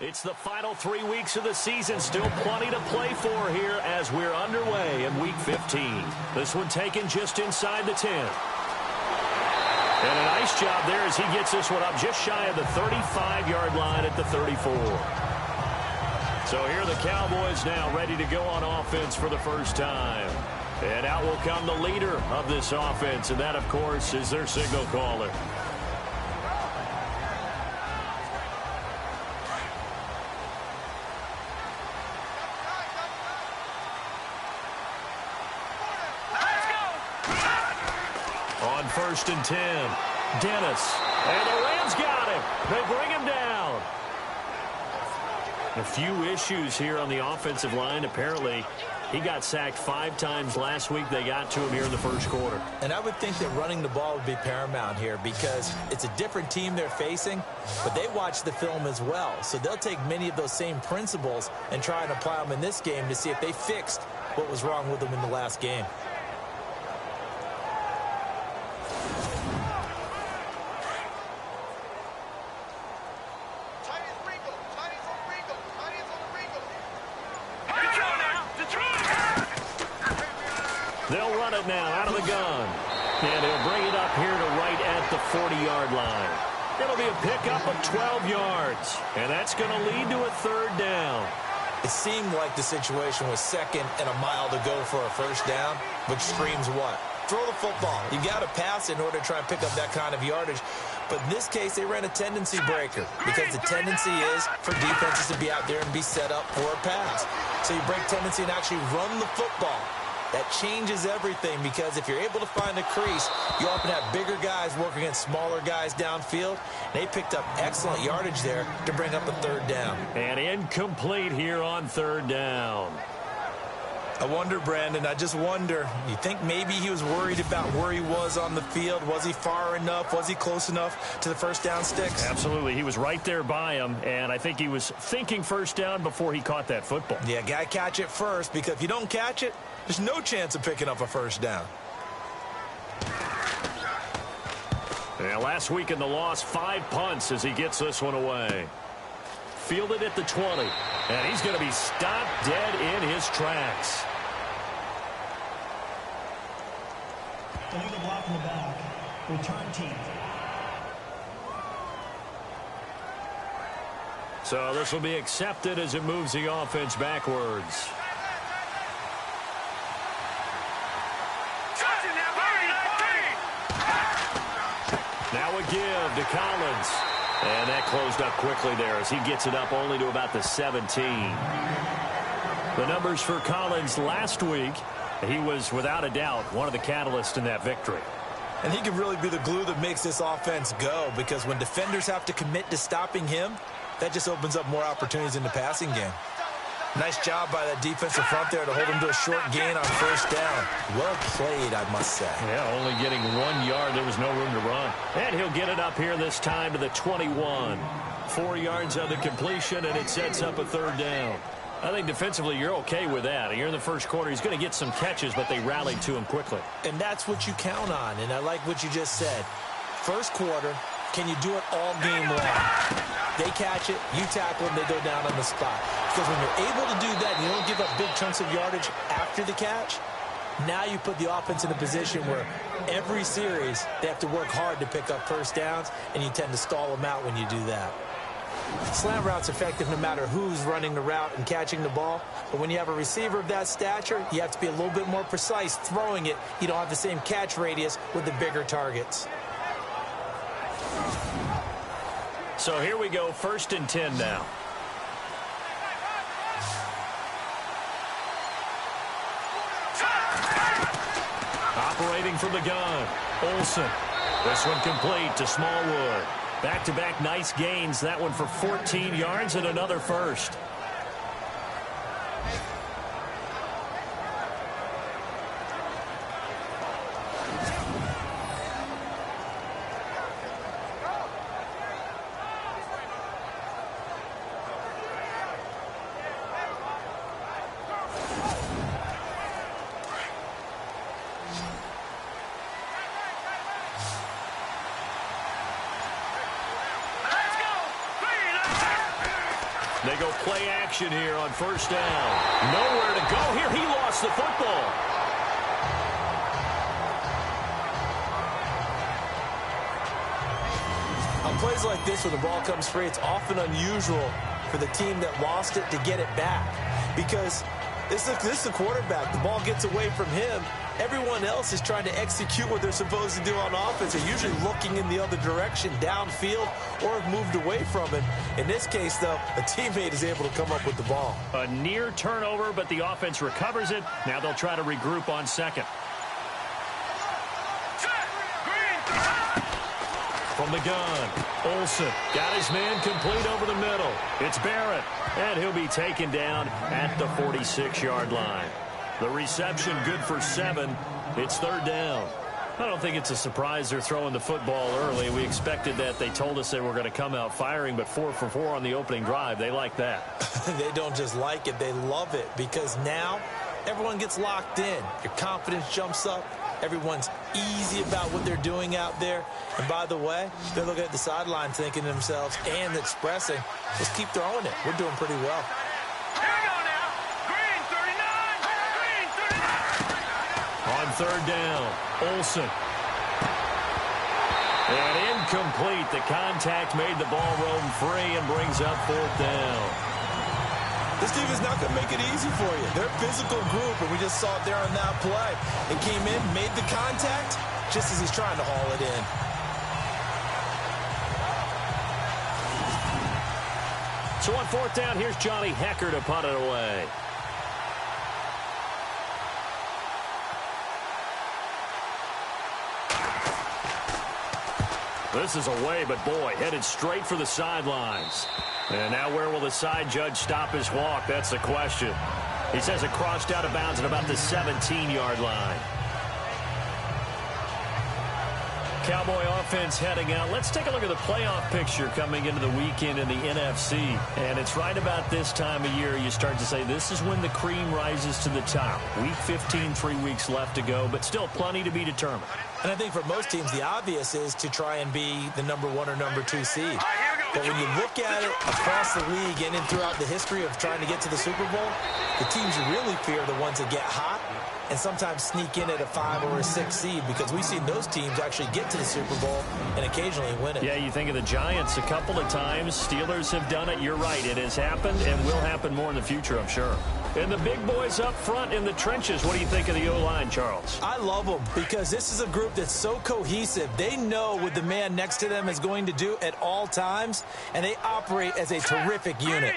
It's the final 3 weeks of the season. Still plenty to play for here as we're underway in Week 15. This one taken just inside the 10. And a nice job there as he gets this one up just shy of the 35-yard line at the 34. So here are the Cowboys now ready to go on offense for the first time. And out will come the leader of this offense, and that, of course, is their signal caller. On 1st and 10, Dennis. And the Rams got him. They bring him down. A few issues here on the offensive line. Apparently, he got sacked 5 times last week. They got to him here in the first quarter. And I would think that running the ball would be paramount here because it's a different team they're facing, but they watch the film as well. So they'll take many of those same principles and try and apply them in this game to see if they fixed what was wrong with them in the last game. They'll run it now out of the gun. And he'll bring it up here to right at the 40-yard line. It'll be a pickup of 12 yards. And that's going to lead to a 3rd down. It seemed like the situation was 2nd and a mile to go for a 1st down, which screams what? Throw the football. You got to pass in order to try and pick up that kind of yardage. But in this case, they ran a tendency breaker because the tendency is for defenses to be out there and be set up for a pass. So you break tendency and actually run the football. That changes everything because if you're able to find a crease, you often have bigger guys working against smaller guys downfield. They picked up excellent yardage there to bring up a 3rd down. And incomplete here on 3rd down. I wonder, Brandon, I just wonder, you think maybe he was worried about where he was on the field? Was he far enough? Was he close enough to the 1st down sticks? Absolutely. He was right there by him, and I think he was thinking 1st down before he caught that football. Yeah, got to catch it first because if you don't catch it, there's no chance of picking up a 1st down. Yeah, last week in the loss, 5 punts as he gets this one away. Fielded at the 20, and he's going to be stopped dead in his tracks. Illegal block in the back. Return team. So this will be accepted as it moves the offense backwards. Now a give to Collins. And that closed up quickly there as he gets it up only to about the 17. The numbers for Collins last week, he was without a doubt one of the catalysts in that victory. And he could really be the glue that makes this offense go because when defenders have to commit to stopping him, that just opens up more opportunities in the passing game. Nice job by that defensive front there to hold him to a short gain on 1st down. Well played, I must say. Yeah, only getting 1 yard. There was no room to run. And he'll get it up here this time to the 21. 4 yards on the completion, and it sets up a 3rd down. I think defensively you're okay with that. Here in the first quarter, he's going to get some catches, but they rallied to him quickly. And that's what you count on, and I like what you just said. First quarter, can you do it all game long? They catch it, you tackle them, they go down on the spot. Because when you're able to do that and you don't give up big chunks of yardage after the catch, now you put the offense in a position where every series they have to work hard to pick up 1st downs, and you tend to stall them out when you do that. Slant route's effective no matter who's running the route and catching the ball. But when you have a receiver of that stature, you have to be a little bit more precise throwing it. You don't have the same catch radius with the bigger targets. So here we go, 1st and 10 now. Operating from the gun, Olsen. This one complete to Smallwood. Back-to-back nice gains. That one for 14 yards and another 1st. go play action here on first down. Nowhere to go here. He lost the football. On plays like this where the ball comes free, it's often unusual for the team that lost it to get it back. Because this is the quarterback. The ball gets away from him. Everyone else is trying to execute what they're supposed to do on offense. They're usually looking in the other direction, downfield, or have moved away from him. In this case, though, a teammate is able to come up with the ball. A near turnover, but the offense recovers it. Now they'll try to regroup on second. From the gun, Olsen got his man complete over the middle. It's Barrett, and he'll be taken down at the 46-yard line. The reception good for 7. It's third down. I don't think it's a surprise they're throwing the football early. We expected that. They told us they were going to come out firing, but 4 for 4 on the opening drive. They like that. They don't just like it, they love it, because now everyone gets locked in. Your confidence jumps up. Everyone's easy about what they're doing out there. And by the way, they're looking at the sideline thinking to themselves and expressing, just keep throwing it. We're doing pretty well. Here we go now. Green 39. Green 39. On third down, Olsen. And incomplete. The contact made the ball roam free and brings up fourth down. This team is not going to make it easy for you. They're a physical group, and we just saw it there on that play. It came in, made the contact, just as he's trying to haul it in. So on fourth down, here's Johnny Hecker to punt it away. This is away, but boy, headed straight for the sidelines. And now where will the side judge stop his walk? That's the question. He says it crossed out of bounds at about the 17-yard line. Cowboy offense heading out. Let's take a look at the playoff picture coming into the weekend in the NFC. And it's right about this time of year you start to say this is when the cream rises to the top. Week 15, 3 weeks left to go, but still plenty to be determined. And I think for most teams, the obvious is to try and be the number 1 or number 2 seed. But when you look at it across the league and throughout the history of trying to get to the Super Bowl, the teams you really fear are the ones that get hot and sometimes sneak in at a 5 or a 6 seed, because we've seen those teams actually get to the Super Bowl and occasionally win it. Yeah, you think of the Giants a couple of times. Steelers have done it. You're right. It has happened and will happen more in the future, I'm sure. And the big boys up front in the trenches. What do you think of the O-line, Charles? I love them because this is a group that's so cohesive. They know what the man next to them is going to do at all times, and they operate as a terrific unit.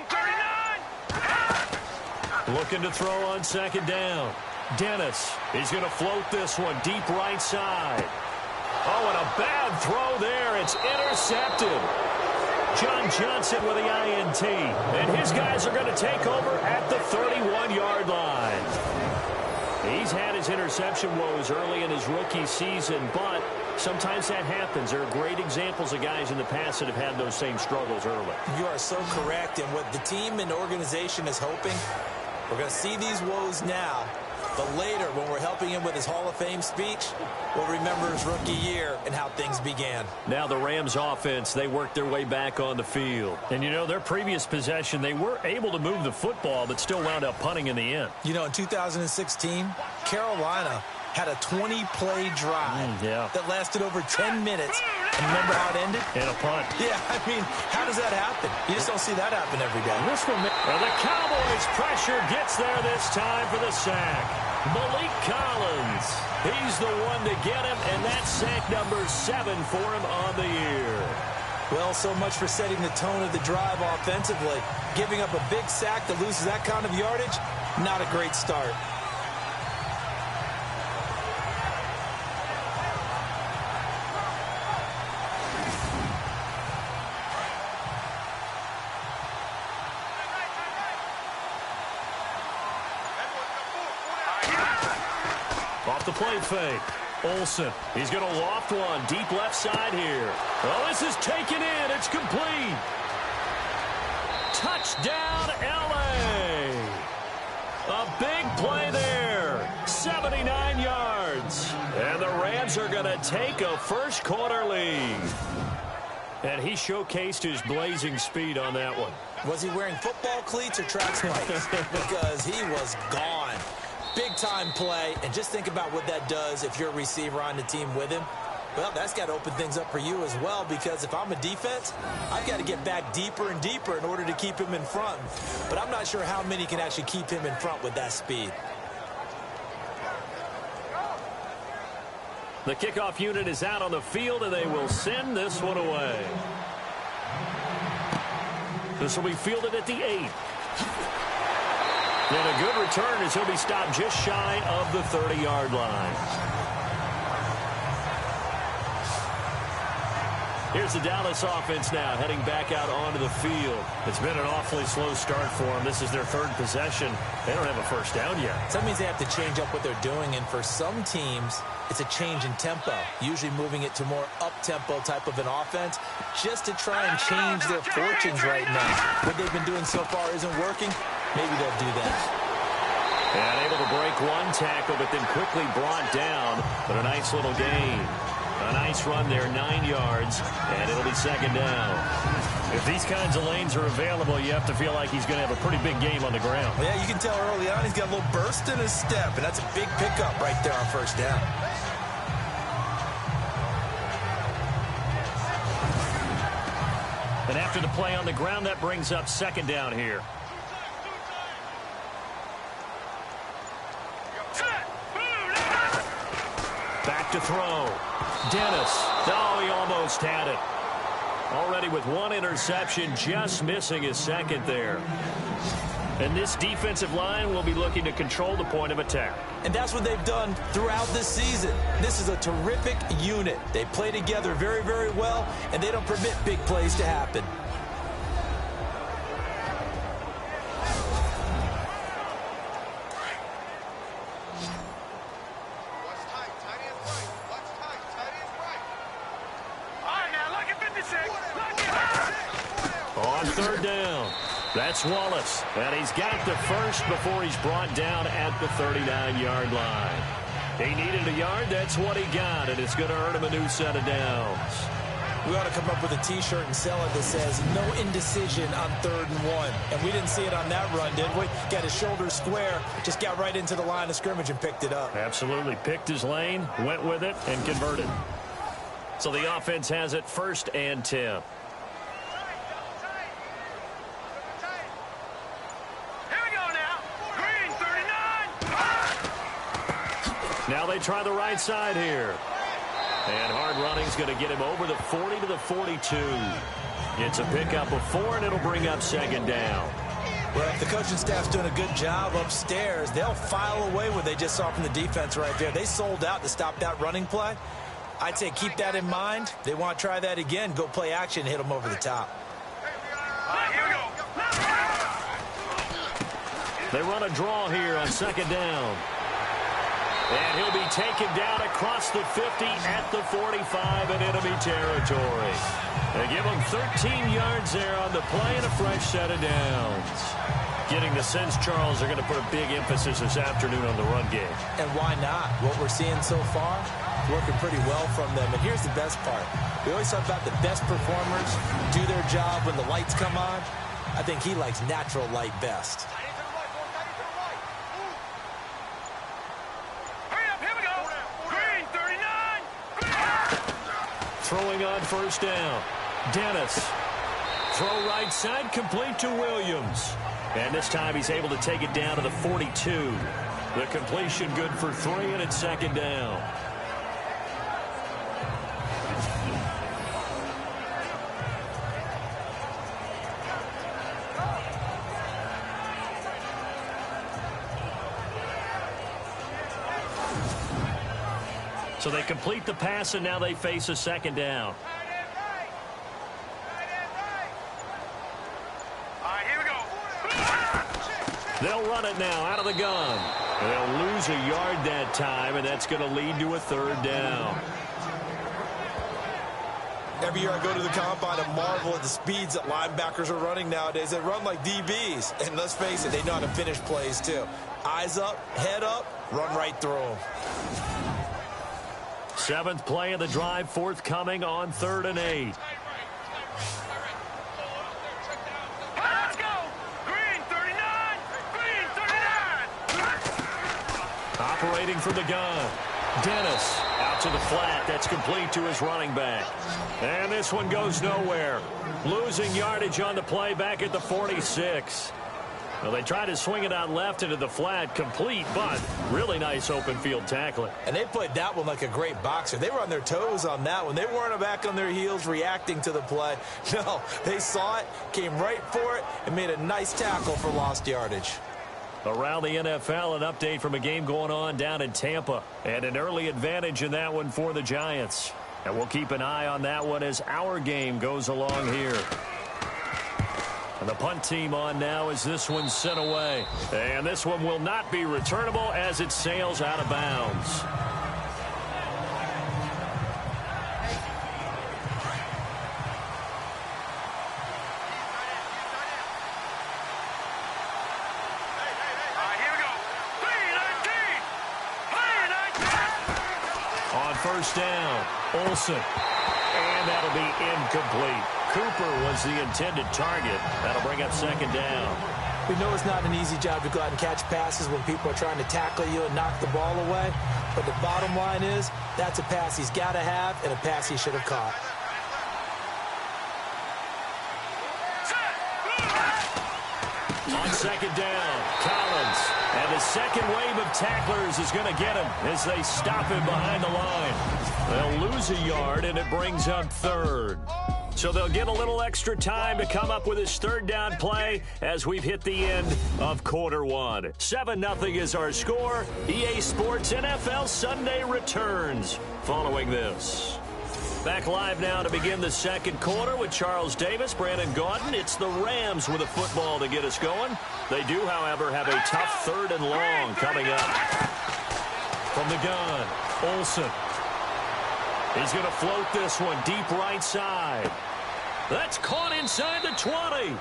Looking to throw on second down. Dennis, he's going to float this one deep right side. Oh, and a bad throw there. It's intercepted. John Johnson with the INT. And his guys are going to take over at the 31-yard line. He's had his interception woes early in his rookie season, but sometimes that happens. There are great examples of guys in the past that have had those same struggles early. You are so correct. And what the team and organization is hoping, we're going to see these woes now. But later, when we're helping him with his Hall of Fame speech, we'll remember his rookie year and how things began. Now the Rams offense, they worked their way back on the field. And, you know, their previous possession, they were able to move the football, but still wound up punting in the end. You know, in 2016, Carolina had a 20-play drive that lasted over 10 minutes. And remember how it ended? In a punt. Yeah, I mean, how does that happen? You just don't see that happen every day. Well, the Cowboys' pressure gets there this time for the sack. Malik Collins. He's the one to get him, and that's sack number 7 for him on the year. Well, so much for setting the tone of the drive offensively. Giving up a big sack that loses that kind of yardage, not a great start. Off the play fake. Olsen, he's going to loft one deep left side here. Oh, this is taken in. It's complete. Touchdown, L.A. A big play there. 79 yards. And the Rams are going to take a first quarter lead. And he showcased his blazing speed on that one. Was he wearing football cleats or track spikes? Because he was gone. Big-time play, and just think about what that does if you're a receiver on the team with him. Well, that's got to open things up for you as well, because if I'm a defense, I've got to get back deeper and deeper in order to keep him in front. But I'm not sure how many can actually keep him in front with that speed. The kickoff unit is out on the field, and they will send this one away. This will be fielded at the 8. And a good return as he'll be stopped just shy of the 30-yard line. Here's the Dallas offense now, heading back out onto the field. It's been an awfully slow start for them. This is their third possession. They don't have a first down yet. So that means they have to change up what they're doing, and for some teams, it's a change in tempo, usually moving it to more up-tempo type of an offense, just to try and change their fortunes right now. What they've been doing so far isn't working. Maybe they'll do that. And able to break one tackle, but then quickly brought down. But a nice little gain. A nice run there, 9 yards, and it'll be second down. If these kinds of lanes are available, you have to feel like he's going to have a pretty big game on the ground. Yeah, you can tell early on he's got a little burst in his step, and that's a big pickup right there on first down. And after the play on the ground, that brings up second down here. Back to throw. Dennis. Oh, he almost had it. Already with one interception, just missing his second there. And this defensive line will be looking to control the point of attack. And that's what they've done throughout this season. This is a terrific unit. They play together very, very well, and they don't permit big plays to happen. On third down, that's Wallace. And he's got the first before he's brought down at the 39-yard line. He needed a yard. That's what he got, and it's going to earn him a new set of downs. We ought to come up with a T-shirt and sell it that says, no indecision on 3rd and 1. And we didn't see it on that run, did we? Got his shoulders square, just got right into the line of scrimmage and picked it up. Absolutely. Picked his lane, went with it, and converted. So the offense has it 1st and 10. Now they try the right side here. And hard running's going to get him over the 40 to the 42. It's a pickup of 4, and it'll bring up second down. Well, if the coaching staff's doing a good job upstairs, they'll file away what they just saw from the defense right there. They sold out to stop that running play. I'd say keep that in mind. They want to try that again. Go play action and hit them over the top. They run a draw here on second down. And he'll be taken down across the 50 at the 45 in enemy territory. They give him 13 yards there on the play and a fresh set of downs. Getting the sense, Charles, they're going to put a big emphasis this afternoon on the run game. And why not? What we're seeing so far, working pretty well from them. And here's the best part. We always talk about the best performers do their job when the lights come on. I think he likes natural light best. Throwing on first down. Dennis. Throw right side, complete to Williams. And this time he's able to take it down to the 42. The completion good for 3, and it's second down. So they complete the pass, and now they face a second down. They'll run it now out of the gun. They'll lose a yard that time, and that's going to lead to a third down. Every year I go to the combine and marvel at the speeds that linebackers are running nowadays. They run like DBs. And let's face it, they know how to finish plays too. Eyes up, head up, run right through them. 7th play of the drive, forthcoming on 3rd and 8. Separating from the gun. Dennis out to the flat. That's complete to his running back. And this one goes nowhere. Losing yardage on the play back at the 46. Well, they tried to swing it out left into the flat, complete, but really nice open field tackling. And they played that one like a great boxer. They were on their toes on that one. They weren't back on their heels reacting to the play. No, they saw it, came right for it, and made a nice tackle for lost yardage. Around the NFL, an update from a game going on down in Tampa. And an early advantage in that one for the Giants. And we'll keep an eye on that one as our game goes along here. And the punt team on now as this one's sent away. And this one will not be returnable as it sails out of bounds. Here we go. 3-19. On first down, Olsen. And that'll be incomplete. Cooper was the intended target. That'll bring up second down. We know it's not an easy job to go out and catch passes when people are trying to tackle you and knock the ball away. But the bottom line is, that's a pass he's got to have and a pass he should have caught. On second down, Collins. And the second wave of tacklers is going to get him as they stop him behind the line. They'll lose a yard, and it brings up third. So they'll get a little extra time to come up with his third down play as we've hit the end of quarter one. 7-0 is our score. EA Sports NFL Sunday returns following this. Back live now to begin the second quarter with Charles Davis, Brandon Gaudin. It's the Rams with a football to get us going. They do, however, have a tough third and long coming up. From the gun, Olsen. He's going to float this one deep right side. That's caught inside the 20.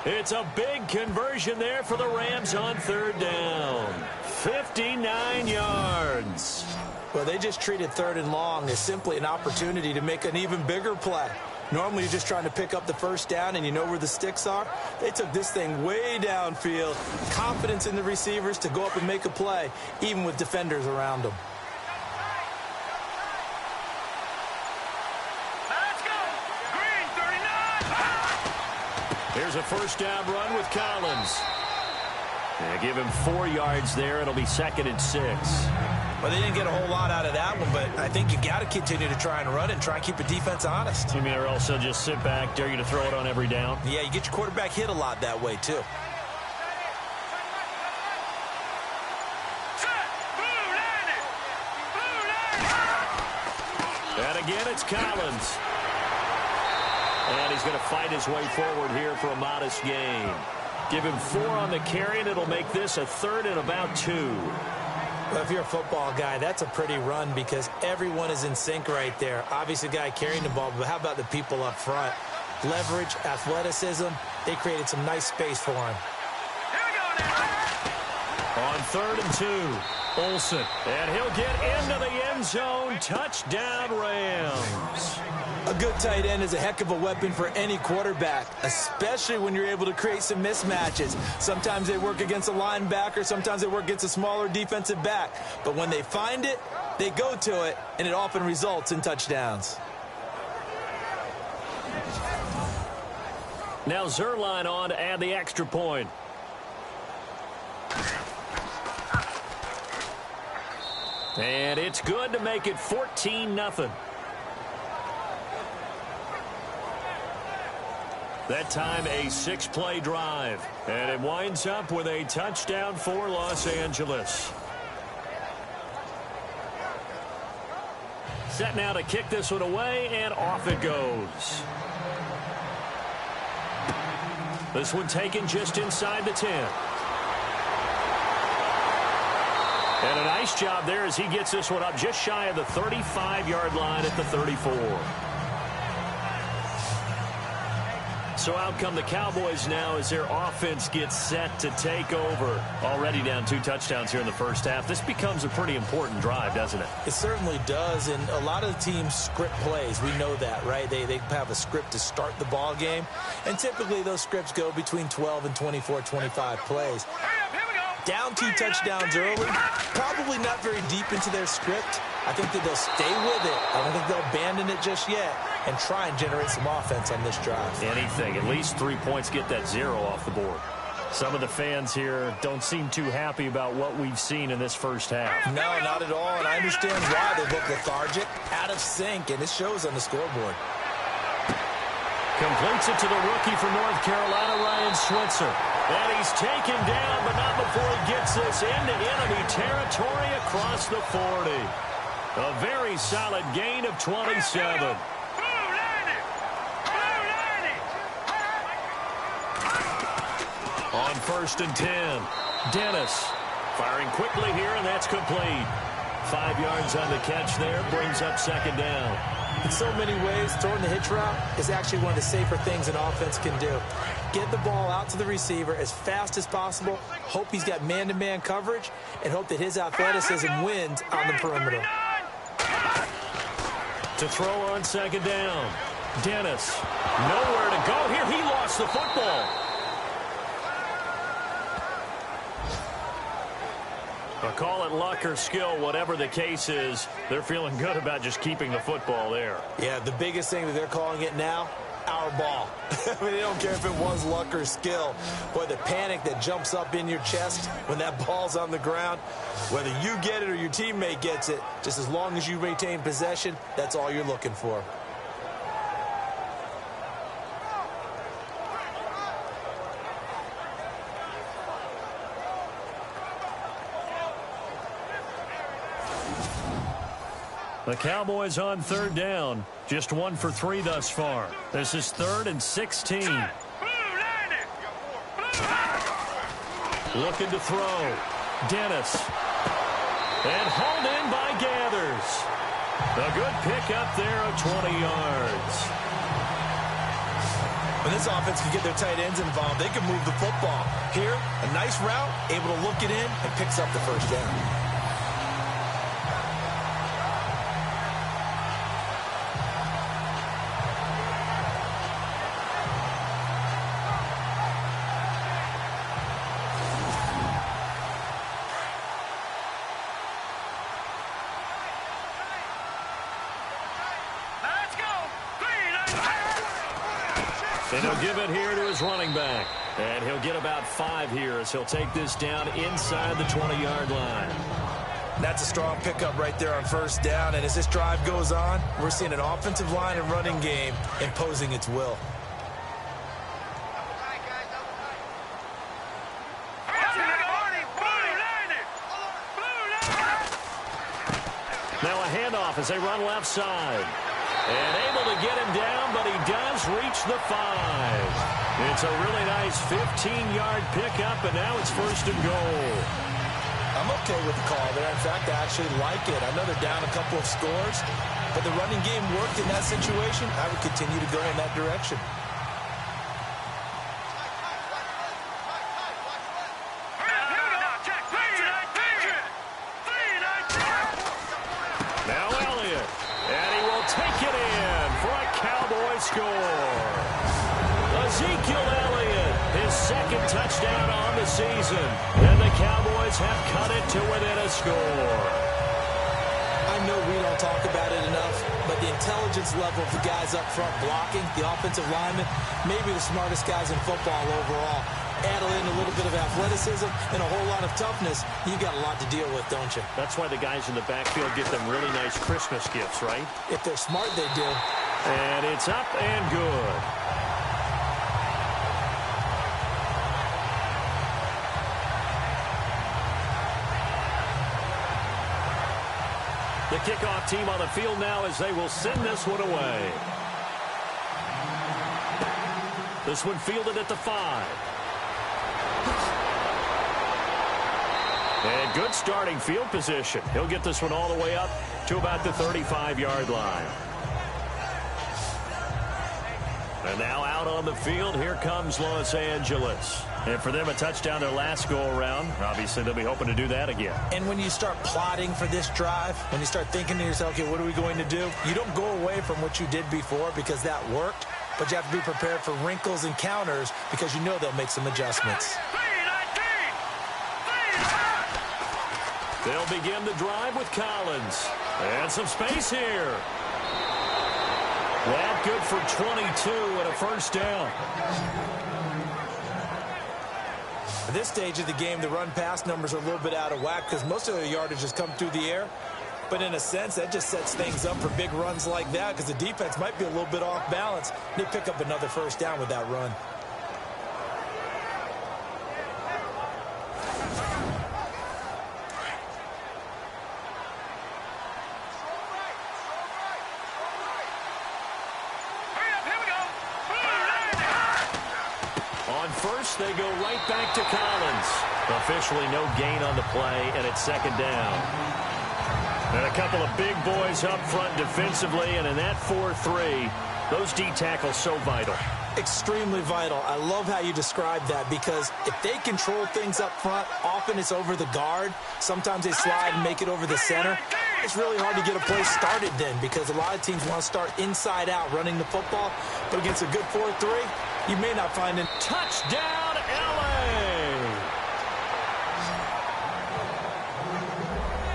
It's a big conversion there for the Rams on third down. 59 yards. Well, they just treated third and long as simply an opportunity to make an even bigger play. Normally, you're just trying to pick up the first down and you know where the sticks are. They took this thing way downfield. Confidence in the receivers to go up and make a play, even with defenders around them. Let's go. Green 39. Here's a first down run with Collins. Yeah, give him 4 yards there. It'll be 2nd and 6. Well, they didn't get a whole lot out of that one, but I think you got to continue to try and run and try and keep the defense honest. You mean, or also just sit back, dare you to throw it on every down? Yeah, you get your quarterback hit a lot that way, too. And again, it's Collins. And he's going to fight his way forward here for a modest gain. Give him 4 on the carry, and it'll make this a 3rd and about 2. Well, if you're a football guy, that's a pretty run because everyone is in sync right there. Obviously, the guy carrying the ball, but how about the people up front? Leverage, athleticism, they created some nice space for him. Here we go now. On 3rd and 2, Olsen. And he'll get into the end zone. Touchdown, Rams. A good tight end is a heck of a weapon for any quarterback, especially when you're able to create some mismatches. Sometimes they work against a linebacker, sometimes they work against a smaller defensive back. But when they find it, they go to it, and it often results in touchdowns. Now Zerline on to add the extra point. And it's good to make it 14-0. That time a 6-play drive. And it winds up with a touchdown for Los Angeles. Set now to kick this one away, and off it goes. This one taken just inside the 10. And a nice job there as he gets this one up just shy of the 35-yard line at the 34. So out come the Cowboys now as their offense gets set to take over. Already down 2 touchdowns here in the first half. This becomes a pretty important drive, doesn't it? It certainly does, and a lot of the teams script plays. We know that, right? They have a script to start the ball game, and typically those scripts go between 12 and 24, 25 plays. Down 2 touchdowns early, probably not very deep into their script. I think that they'll stay with it. I don't think they'll abandon it just yet and try and generate some offense on this drive. Anything. At least 3 points, get that 0 off the board. Some of the fans here don't seem too happy about what we've seen in this first half. No, not at all, and I understand why. They look lethargic, out of sync, and it shows on the scoreboard. Completes it to the rookie from North Carolina, Ryan Switzer. And he's taken down, but not before he gets this into enemy territory across the 40. A very solid gain of 27. On 1st and 10, Dennis firing quickly here, and that's complete. 5 yards on the catch there, brings up 2nd down. In so many ways, throwing the hitch route is actually one of the safer things an offense can do. Get the ball out to the receiver as fast as possible, hope he's got man-to-man coverage, and hope that his athleticism wins on the perimeter. To throw on 2nd down, Dennis. Nowhere to go here. He lost the football. Call it luck or skill, whatever the case is, they're feeling good about just keeping the football there. Yeah, the biggest thing that they're calling it now, our ball. I mean, they don't care if it was luck or skill. Boy, the panic that jumps up in your chest when that ball's on the ground, whether you get it or your teammate gets it, just as long as you retain possession, that's all you're looking for. The Cowboys on 3rd down. Just 1 for 3 thus far. This is 3rd and 16. Looking to throw. Dennis. And hauled in by Gathers. A good pickup there of 20 yards. When this offense can get their tight ends involved, they can move the football. Here, a nice route, able to look it in, and picks up the 1st down. And he'll give it here to his running back. And he'll get about 5 here as he'll take this down inside the 20-yard line. That's a strong pickup right there on 1st down. And as this drive goes on, we're seeing an offensive line and running game imposing its will. Now a handoff as they run left side. And able to get him down, but he does reach the 5. It's a really nice 15-yard pickup, and now it's 1st and goal. I'm okay with the call there. In fact, I actually like it. I know they're down a couple of scores, but the running game worked in that situation. I would continue to go in that direction. Touchdown on the season, and the Cowboys have cut it to within a score. I know we don't talk about it enough, but the intelligence level of the guys up front blocking, the offensive linemen, maybe the smartest guys in football overall. Add in a little bit of athleticism and a whole lot of toughness, you got a lot to deal with, don't you? That's why the guys in the backfield get them really nice Christmas gifts, right? If they're smart, they do. And it's up and good. The kickoff team on the field now as they will send this one away. This one fielded at the 5. And good starting field position. He'll get this one all the way up to about the 35-yard line. And now out on the field, here comes Los Angeles. And for them, a touchdown their last go-around. Obviously, they'll be hoping to do that again. And when you start plotting for this drive, when you start thinking to yourself, okay, what are we going to do? You don't go away from what you did before because that worked, but you have to be prepared for wrinkles and counters because you know they'll make some adjustments. They'll begin the drive with Collins. And some space here. That good for 22 and a first down. At this stage of the game, the run-pass numbers are a little bit out of whack because most of the yardage has come through the air. But in a sense, that just sets things up for big runs like that because the defense might be a little bit off balance. They pick up another first down with that run. First, they go right back to Collins. Officially no gain on the play, and it's second down. And a couple of big boys up front defensively, and in that 4-3, those D tackles so vital. Extremely vital. I love how you describe that because if they control things up front, often it's over the guard. Sometimes they slide and make it over the center. It's really hard to get a play started then because a lot of teams want to start inside out running the football. But against a good 4-3, you may not find a touchdown, LA.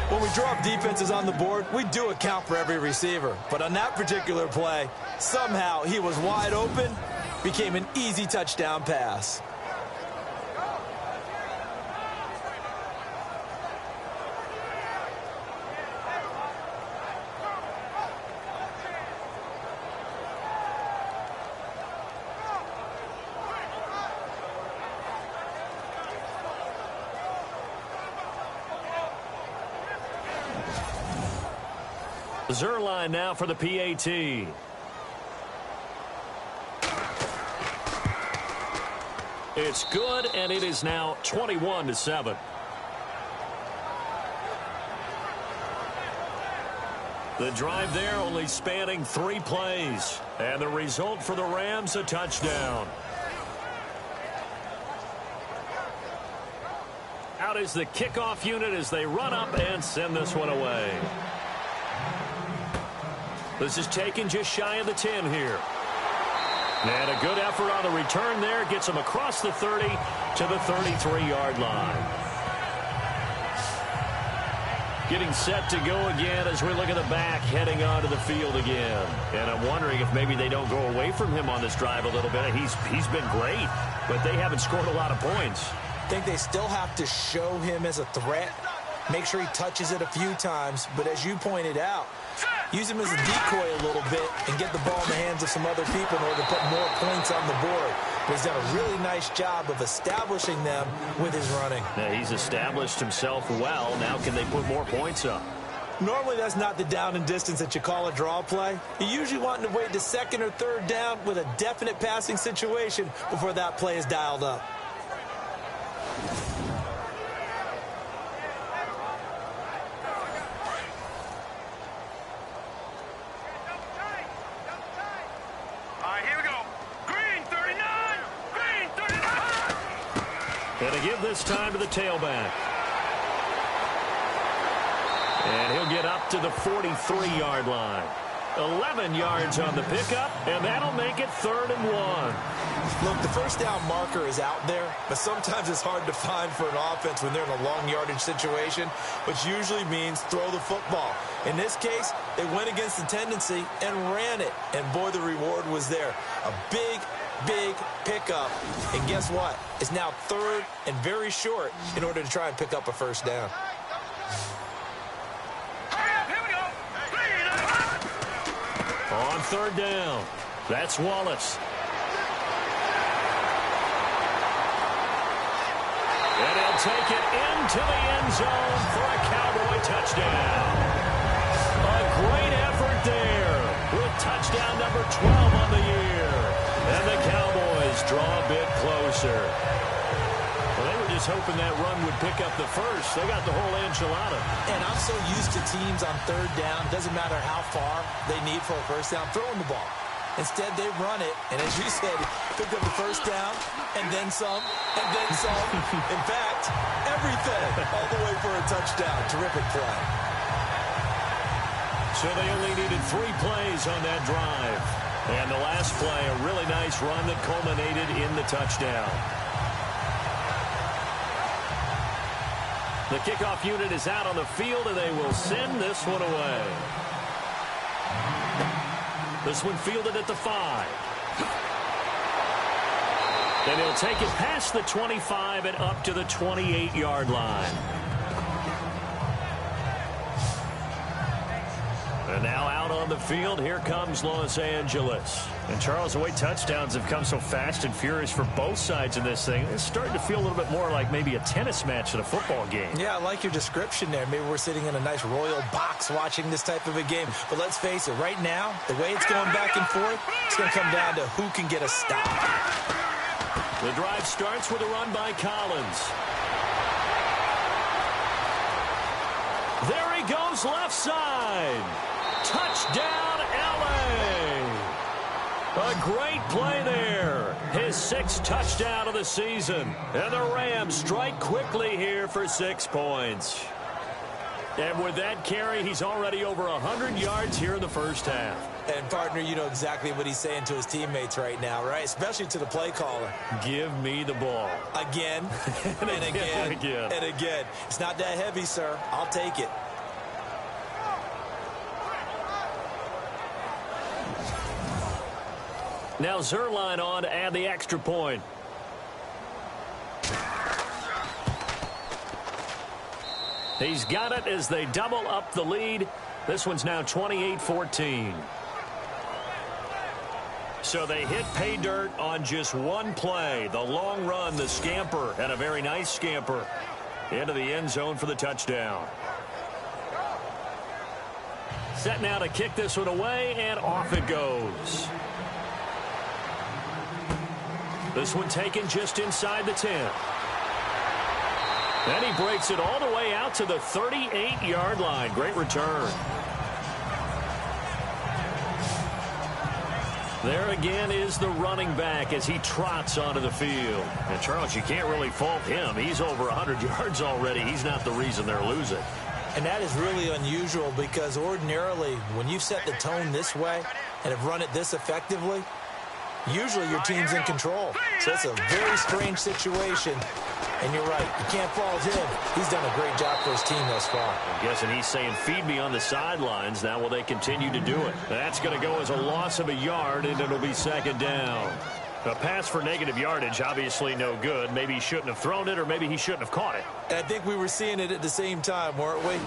When we draw up defenses on the board, we do account for every receiver. But on that particular play, somehow he was wide open, became an easy touchdown pass. Zerline now for the PAT. It's good, and it is now 21-7. The drive there only spanning 3 plays. And the result for the Rams, a touchdown. Out is the kickoff unit as they run up and send this one away. This is taken just shy of the 10 here. And a good effort on the return there. Gets him across the 30 to the 33-yard line. Getting set to go again as we look at the back heading onto the field again. And I'm wondering if maybe they don't go away from him on this drive a little bit. He's been great, but they haven't scored a lot of points. I think they still have to show him as a threat. Make sure he touches it a few times. But as you pointed out, use him as a decoy a little bit and get the ball in the hands of some other people in order to put more points on the board. But he's done a really nice job of establishing them with his running. Yeah, he's established himself well. Now can they put more points up? Normally that's not the down and distance that you call a draw play. You usually want to wait to second or third down with a definite passing situation before that play is dialed up. And to give this time to the tailback. And he'll get up to the 43-yard line. 11 yards on the pickup, and that'll make it 3rd and 1. Look, the first down marker is out there, but sometimes it's hard to find for an offense when they're in a long yardage situation, which usually means throw the football. In this case, they went against the tendency and ran it, and boy, the reward was there. A big pickup, and guess what? It's now 3rd and very short in order to try and pick up a first down. On 3rd down, that's Wallace. And he'll take it into the end zone for a Cowboy touchdown. A great effort there with touchdown number 12 on the year. And the Cowboys draw a bit closer. Well, they were just hoping that run would pick up the first. They got the whole enchilada. And I'm so used to teams on 3rd down, doesn't matter how far they need for a first down, throwing the ball. Instead, they run it, and as you said, picked up the first down, and then some, and then some. In fact, everything, all the way for a touchdown. Terrific play. So they only needed 3 plays on that drive. And the last play, a really nice run that culminated in the touchdown. The kickoff unit is out on the field, and they will send this one away. This one fielded at the 5. And he'll take it past the 25 and up to the 28-yard line. And now out on the field, here comes Los Angeles. And Charles, the way touchdowns have come so fast and furious for both sides in this thing, it's starting to feel a little bit more like maybe a tennis match than a football game. Yeah, I like your description there. Maybe we're sitting in a nice royal box watching this type of a game. But let's face it, right now, the way it's going back and forth, it's going to come down to who can get a stop. The drive starts with a run by Collins. There he goes left side. Touchdown, L.A. A great play there. His 6th touchdown of the season. And the Rams strike quickly here for 6 points. And with that carry, he's already over 100 yards here in the first half. And, partner, you know exactly what he's saying to his teammates right now, right? Especially to the play caller. Give me the ball. Again, and again, and again. It's not that heavy, sir. I'll take it. Now Zerline on to add the extra point. He's got it as they double up the lead. This one's now 28-14. So they hit pay dirt on just one play. The long run, the scamper, and a very nice scamper into the end zone for the touchdown. Set now to kick this one away, and off it goes. This one taken just inside the 10. And he breaks it all the way out to the 38-yard line. Great return. There again is the running back as he trots onto the field. And, Charles, you can't really fault him. He's over 100 yards already. He's not the reason they're losing. And that is really unusual because ordinarily when you set the tone this way and have run it this effectively, usually your team's in control. So it's a very strange situation. And you're right, you can't fault him. He's done a great job for his team thus far. I'm guessing he's saying, feed me on the sidelines. Now will they continue to do it? That's going to go as a loss of a yard, and it'll be 2nd down. A pass for negative yardage, obviously no good. Maybe he shouldn't have thrown it, or maybe he shouldn't have caught it. And I think we were seeing it at the same time, weren't we?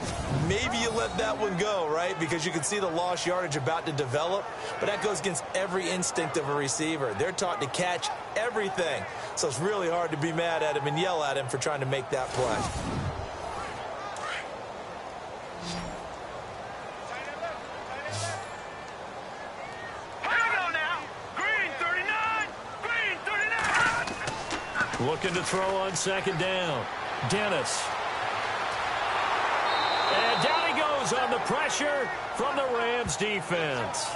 Maybe you let that one go, right? Because you can see the lost yardage about to develop. But that goes against every instinct of a receiver. They're taught to catch everything. So it's really hard to be mad at him and yell at him for trying to make that play. Looking to throw on 2nd down. Dennis. And down he goes on the pressure from the Rams defense.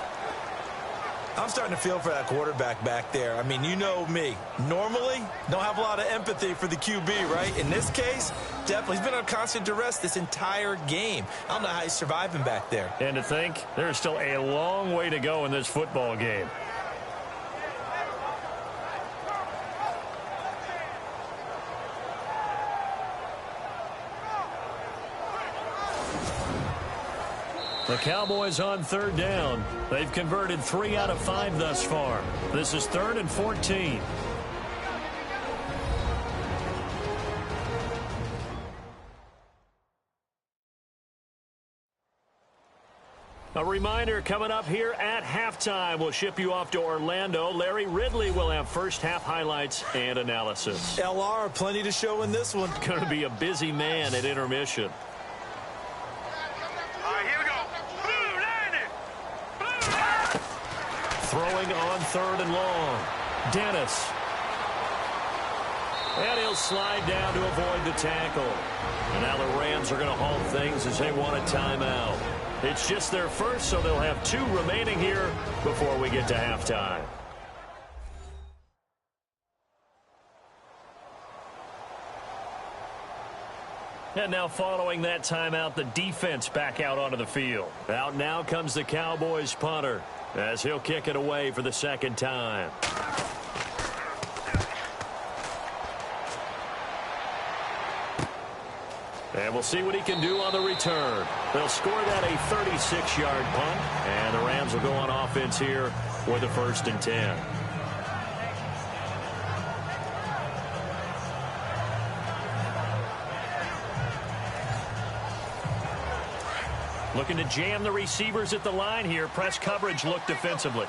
I'm starting to feel for that quarterback back there. I mean, you know me. Normally, don't have a lot of empathy for the QB, right? In this case, definitely. He's been on constant duress this entire game. I don't know how he's surviving back there. And to think, there's still a long way to go in this football game. The Cowboys on 3rd down. They've converted 3 out of 5 thus far. This is 3rd and 14. A reminder coming up here at halftime. We'll ship you off to Orlando. Larry Ridley will have first half highlights and analysis. LR, plenty to show in this one. Going to be a busy man at intermission. Throwing on 3rd and long. Dennis. And he'll slide down to avoid the tackle. And now the Rams are going to halt things as they want a timeout. It's just their first, so they'll have 2 remaining here before we get to halftime. And now following that timeout, the defense back out onto the field. Out now comes the Cowboys punter as he'll kick it away for the 2nd time. And we'll see what he can do on the return. They'll score that a 36-yard punt, and the Rams will go on offense here with a 1st and 10. Looking to jam the receivers at the line here. Press coverage look defensively.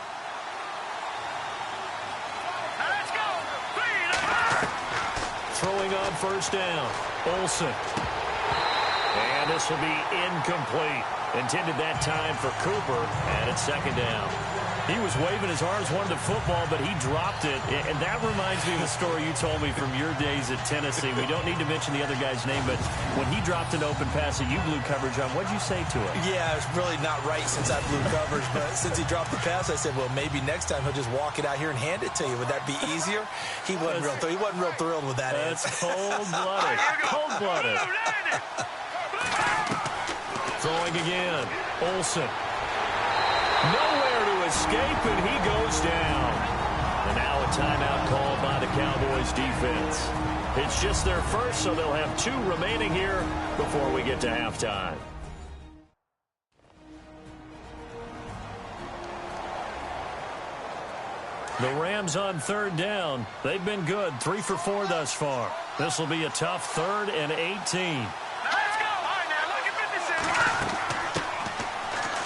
Throwing on 1st down. Olsen. And this will be incomplete. Intended that time for Cooper, and it's 2nd down. He was waving his arms, wanted the football, but he dropped it. And that reminds me of a story you told me from your days at Tennessee. We don't need to mention the other guy's name, but when he dropped an open pass that you blew coverage on, what did you say to him? Yeah, it's really not right since I blew coverage, but since he dropped the pass, I said, well, maybe next time he'll just walk it out here and hand it to you. Would that be easier? He wasn't real thrilled with that answer. That's cold-blooded. Cold-blooded. Throwing again. Olsen. Nowhere to escape, and he goes down. And now a timeout called by the Cowboys defense. It's just their first, so they'll have 2 remaining here before we get to halftime. The Rams on 3rd down. They've been good, 3 for 4 thus far. This will be a tough 3rd and 18.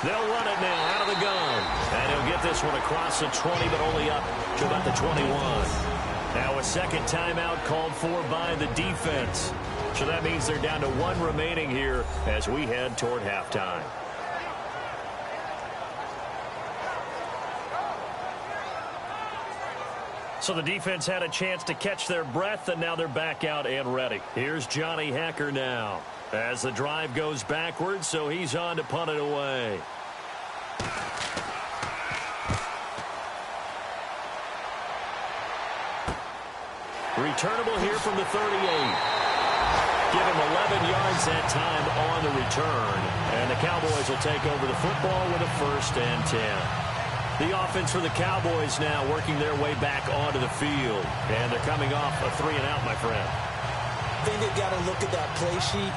They'll run it now out of the gun. And he'll get this one across the 20, but only up to about the 21. Now a 2nd timeout called for by the defense. So that means they're down to 1 remaining here as we head toward halftime. So the defense had a chance to catch their breath, and now they're back out and ready. Here's Johnny Hacker now as the drive goes backwards, so he's on to punt it away. Returnable here from the 38. Give him 11 yards that time on the return, and the Cowboys will take over the football with a 1st and 10. The offense for the Cowboys now working their way back onto the field, and they're coming off a 3-and-out, my friend. I think they've got to look at that play sheet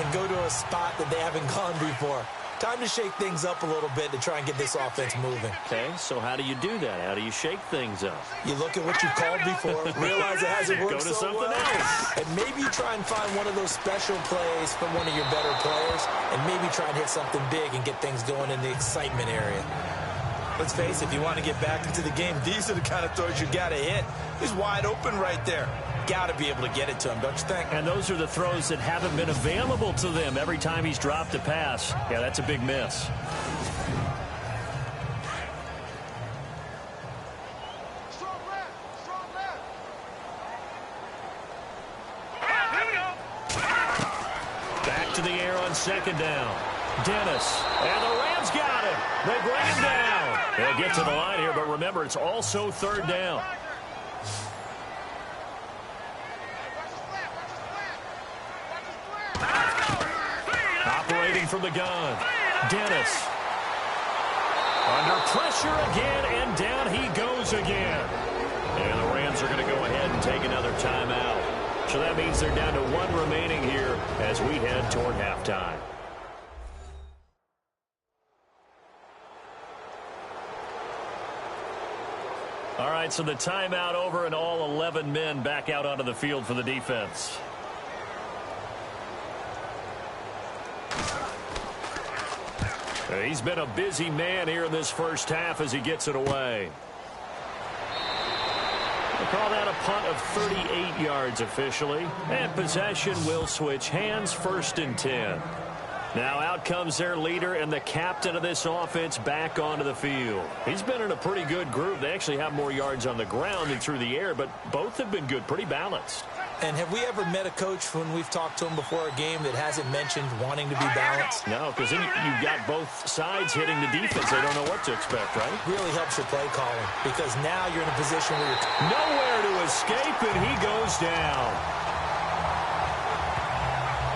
and go to a spot that they haven't gone before. Time to shake things up a little bit to try and get this offense moving. Okay, so how do you do that? How do you shake things up? You look at what you called before, realize it hasn't worked go to so something well, else. and maybe you try and find one of those special plays from one of your better players, and maybe try and hit something big and get things going in the excitement area. Let's face it, if you want to get back into the game, these are the kind of throws you got to hit. He's wide open right there. Got to be able to get it to him, don't you think? And those are the throws that haven't been available to them every time he's dropped a pass. Yeah, that's a big miss. Back to the air on 2nd down. Dennis, and the Rams got him. They bring him down. They'll get to the line here, but remember, it's also 3rd down. Operating from the gun. Dennis. Under pressure again, and down he goes again. And the Rams are going to go ahead and take another timeout. So that means they're down to 1 remaining here as we head toward halftime. All right, so the timeout over and all 11 men back out onto the field for the defense. He's been a busy man here in this first half as he gets it away. We'll call that a punt of 38 yards officially. And possession will switch hands, 1st and 10. Now out comes their leader and the captain of this offense back onto the field. He's been in a pretty good group. They actually have more yards on the ground than through the air, but both have been good, pretty balanced. And have we ever met a coach when we've talked to him before a game that hasn't mentioned wanting to be balanced? No, because then you've got both sides hitting the defense. They don't know what to expect, right? Really helps your play calling because now you're in a position where you're nowhere to escape, and he goes down.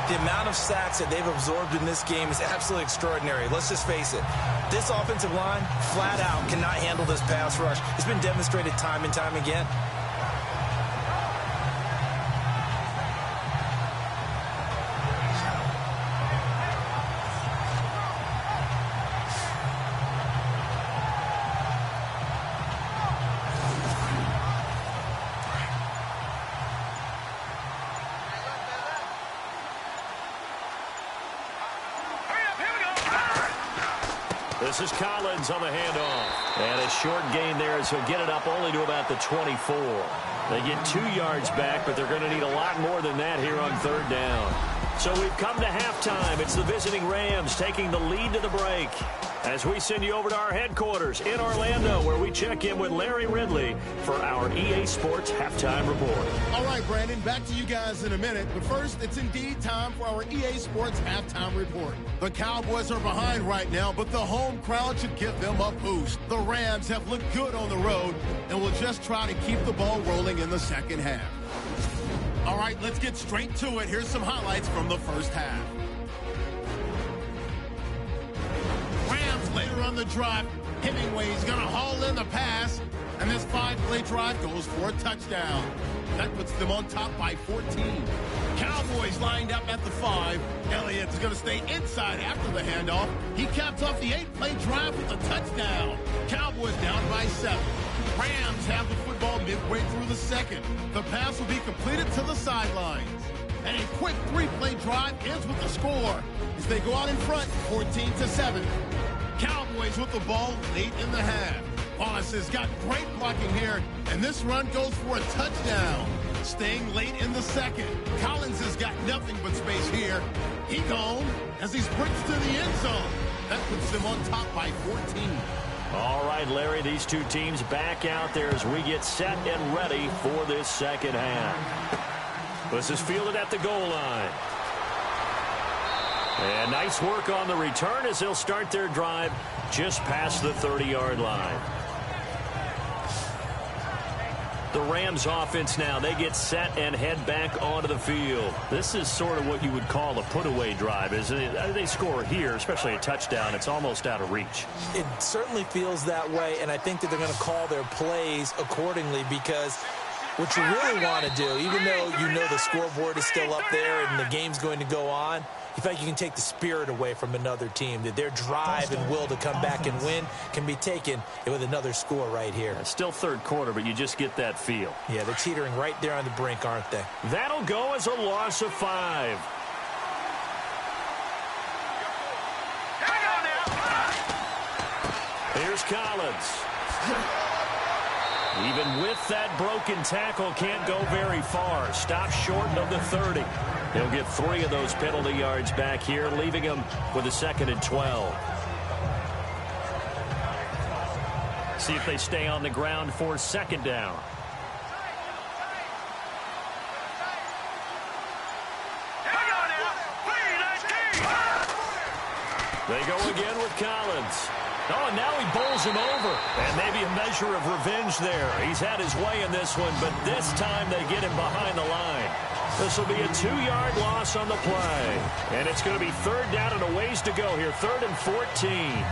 The amount of sacks that they've absorbed in this game is absolutely extraordinary. Let's just face it. This offensive line, flat out, cannot handle this pass rush. It's been demonstrated time and time again. This is Collins on the handoff. And a short gain there as he'll get it up only to about the 24. They get 2 yards back, but they're going to need a lot more than that here on third down. So we've come to halftime. It's the visiting Rams taking the lead to the break. As we send you over to our headquarters in Orlando, where we check in with Larry Ridley for our EA Sports Halftime Report. All right, Brandon, back to you guys in a minute. But first, it's indeed time for our EA Sports Halftime Report. The Cowboys are behind right now, but the home crowd should give them a boost. The Rams have looked good on the road and will just try to keep the ball rolling in the second half. All right, let's get straight to it. Here's some highlights from the first half. Rams later on the drive. Hemingway's going to haul in the pass, and this 5-play drive goes for a touchdown. That puts them on top by 14. Cowboys lined up at the 5. Elliott's going to stay inside after the handoff. He caps off the 8-play drive with a touchdown. Cowboys down by 7. Rams have the football midway through the second. The pass will be completed to the sidelines. And a quick 3-play drive ends with the score as they go out in front, 14-7. Cowboys with the ball late in the half. Wallace has got great blocking here, and this run goes for a touchdown. Staying late in the second. Collins has got nothing but space here. He gone as he sprints to the end zone. That puts them on top by 14. All right, Larry, these two teams back out there as we get set and ready for this second half. This is fielded at the goal line. And nice work on the return as they'll start their drive just past the 30-yard line. The Rams offense now, they get set and head back onto the field. This is sort of what you would call a put-away drive, isn't it? They score here, especially a touchdown. It's almost out of reach. It certainly feels that way, and I think that they're going to call their plays accordingly because what you really want to do, even though you know the scoreboard is still up there and the game's going to go on, you feel like you can take the spirit away from another team, that their drive and will to come back and win can be taken with another score right here. Still third quarter, but you just get that feel. Yeah, they're teetering right there on the brink, aren't they? That'll go as a loss of 5. Here's Collins. Even with that broken tackle, can't go very far. Stop short of the 30. He'll get 3 of those penalty yards back here, leaving him with a 2nd and 12. See if they stay on the ground for 2nd down. They go again with Collins. Oh, and now he bowls him over. And maybe a measure of revenge there. He's had his way in this one, but this time they get him behind the line. This will be a 2-yard loss on the play. And it's going to be 3rd down and a ways to go here. 3rd and 14.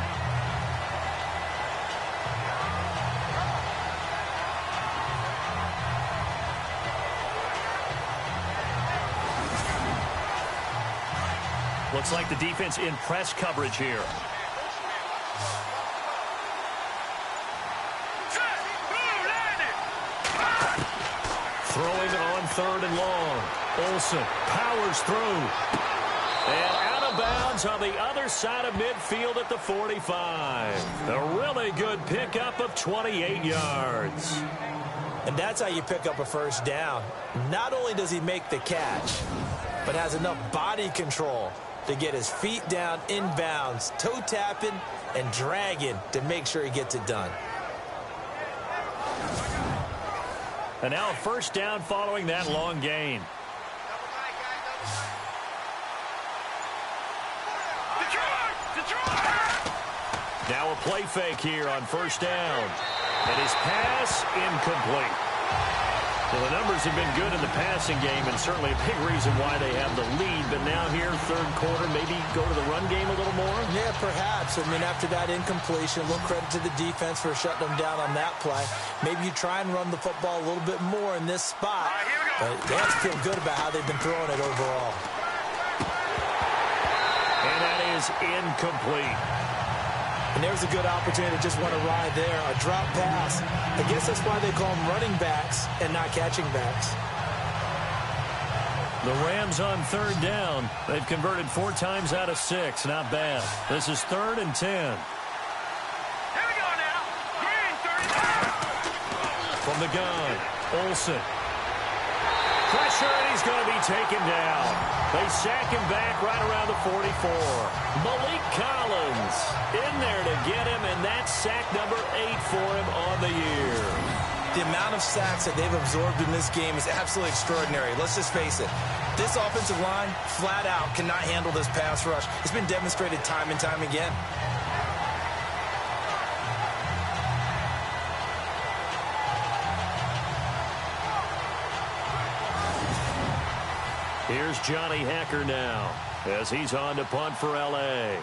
Looks like the defense in press coverage here. Throwing on 3rd and long. Olsen powers through. And out of bounds on the other side of midfield at the 45. A really good pickup of 28 yards. And that's how you pick up a 1st down. Not only does he make the catch, but has enough body control to get his feet down inbounds, toe tapping and dragging to make sure he gets it done. And now a 1st down following that long gain. Now a play fake here on 1st down. And his pass incomplete. Well, the numbers have been good in the passing game, and certainly a big reason why they have the lead. But now here, 3rd quarter, maybe go to the run game a little more? Yeah, perhaps. I mean, after that incompletion, a little credit to the defense for shutting them down on that play. Maybe you try and run the football a little bit more in this spot. But they have to feel good about how they've been throwing it overall. And that is incomplete. And there's a good opportunity to just want to ride there. A drop pass. I guess that's why they call them running backs and not catching backs. The Rams on 3rd down. They've converted 4 times out of 6. Not bad. This is 3rd and 10. From the gun, Olsen. Pressure, and he's going to be taken down. They sack him back right around the 44. Malik Collins in there to get him, and that's sack number 8 for him on the year. The amount of sacks that they've absorbed in this game is absolutely extraordinary. Let's just face it. This offensive line, flat out, cannot handle this pass rush. It's been demonstrated time and time again. Here's Johnny Hacker now as he's on to punt for L.A.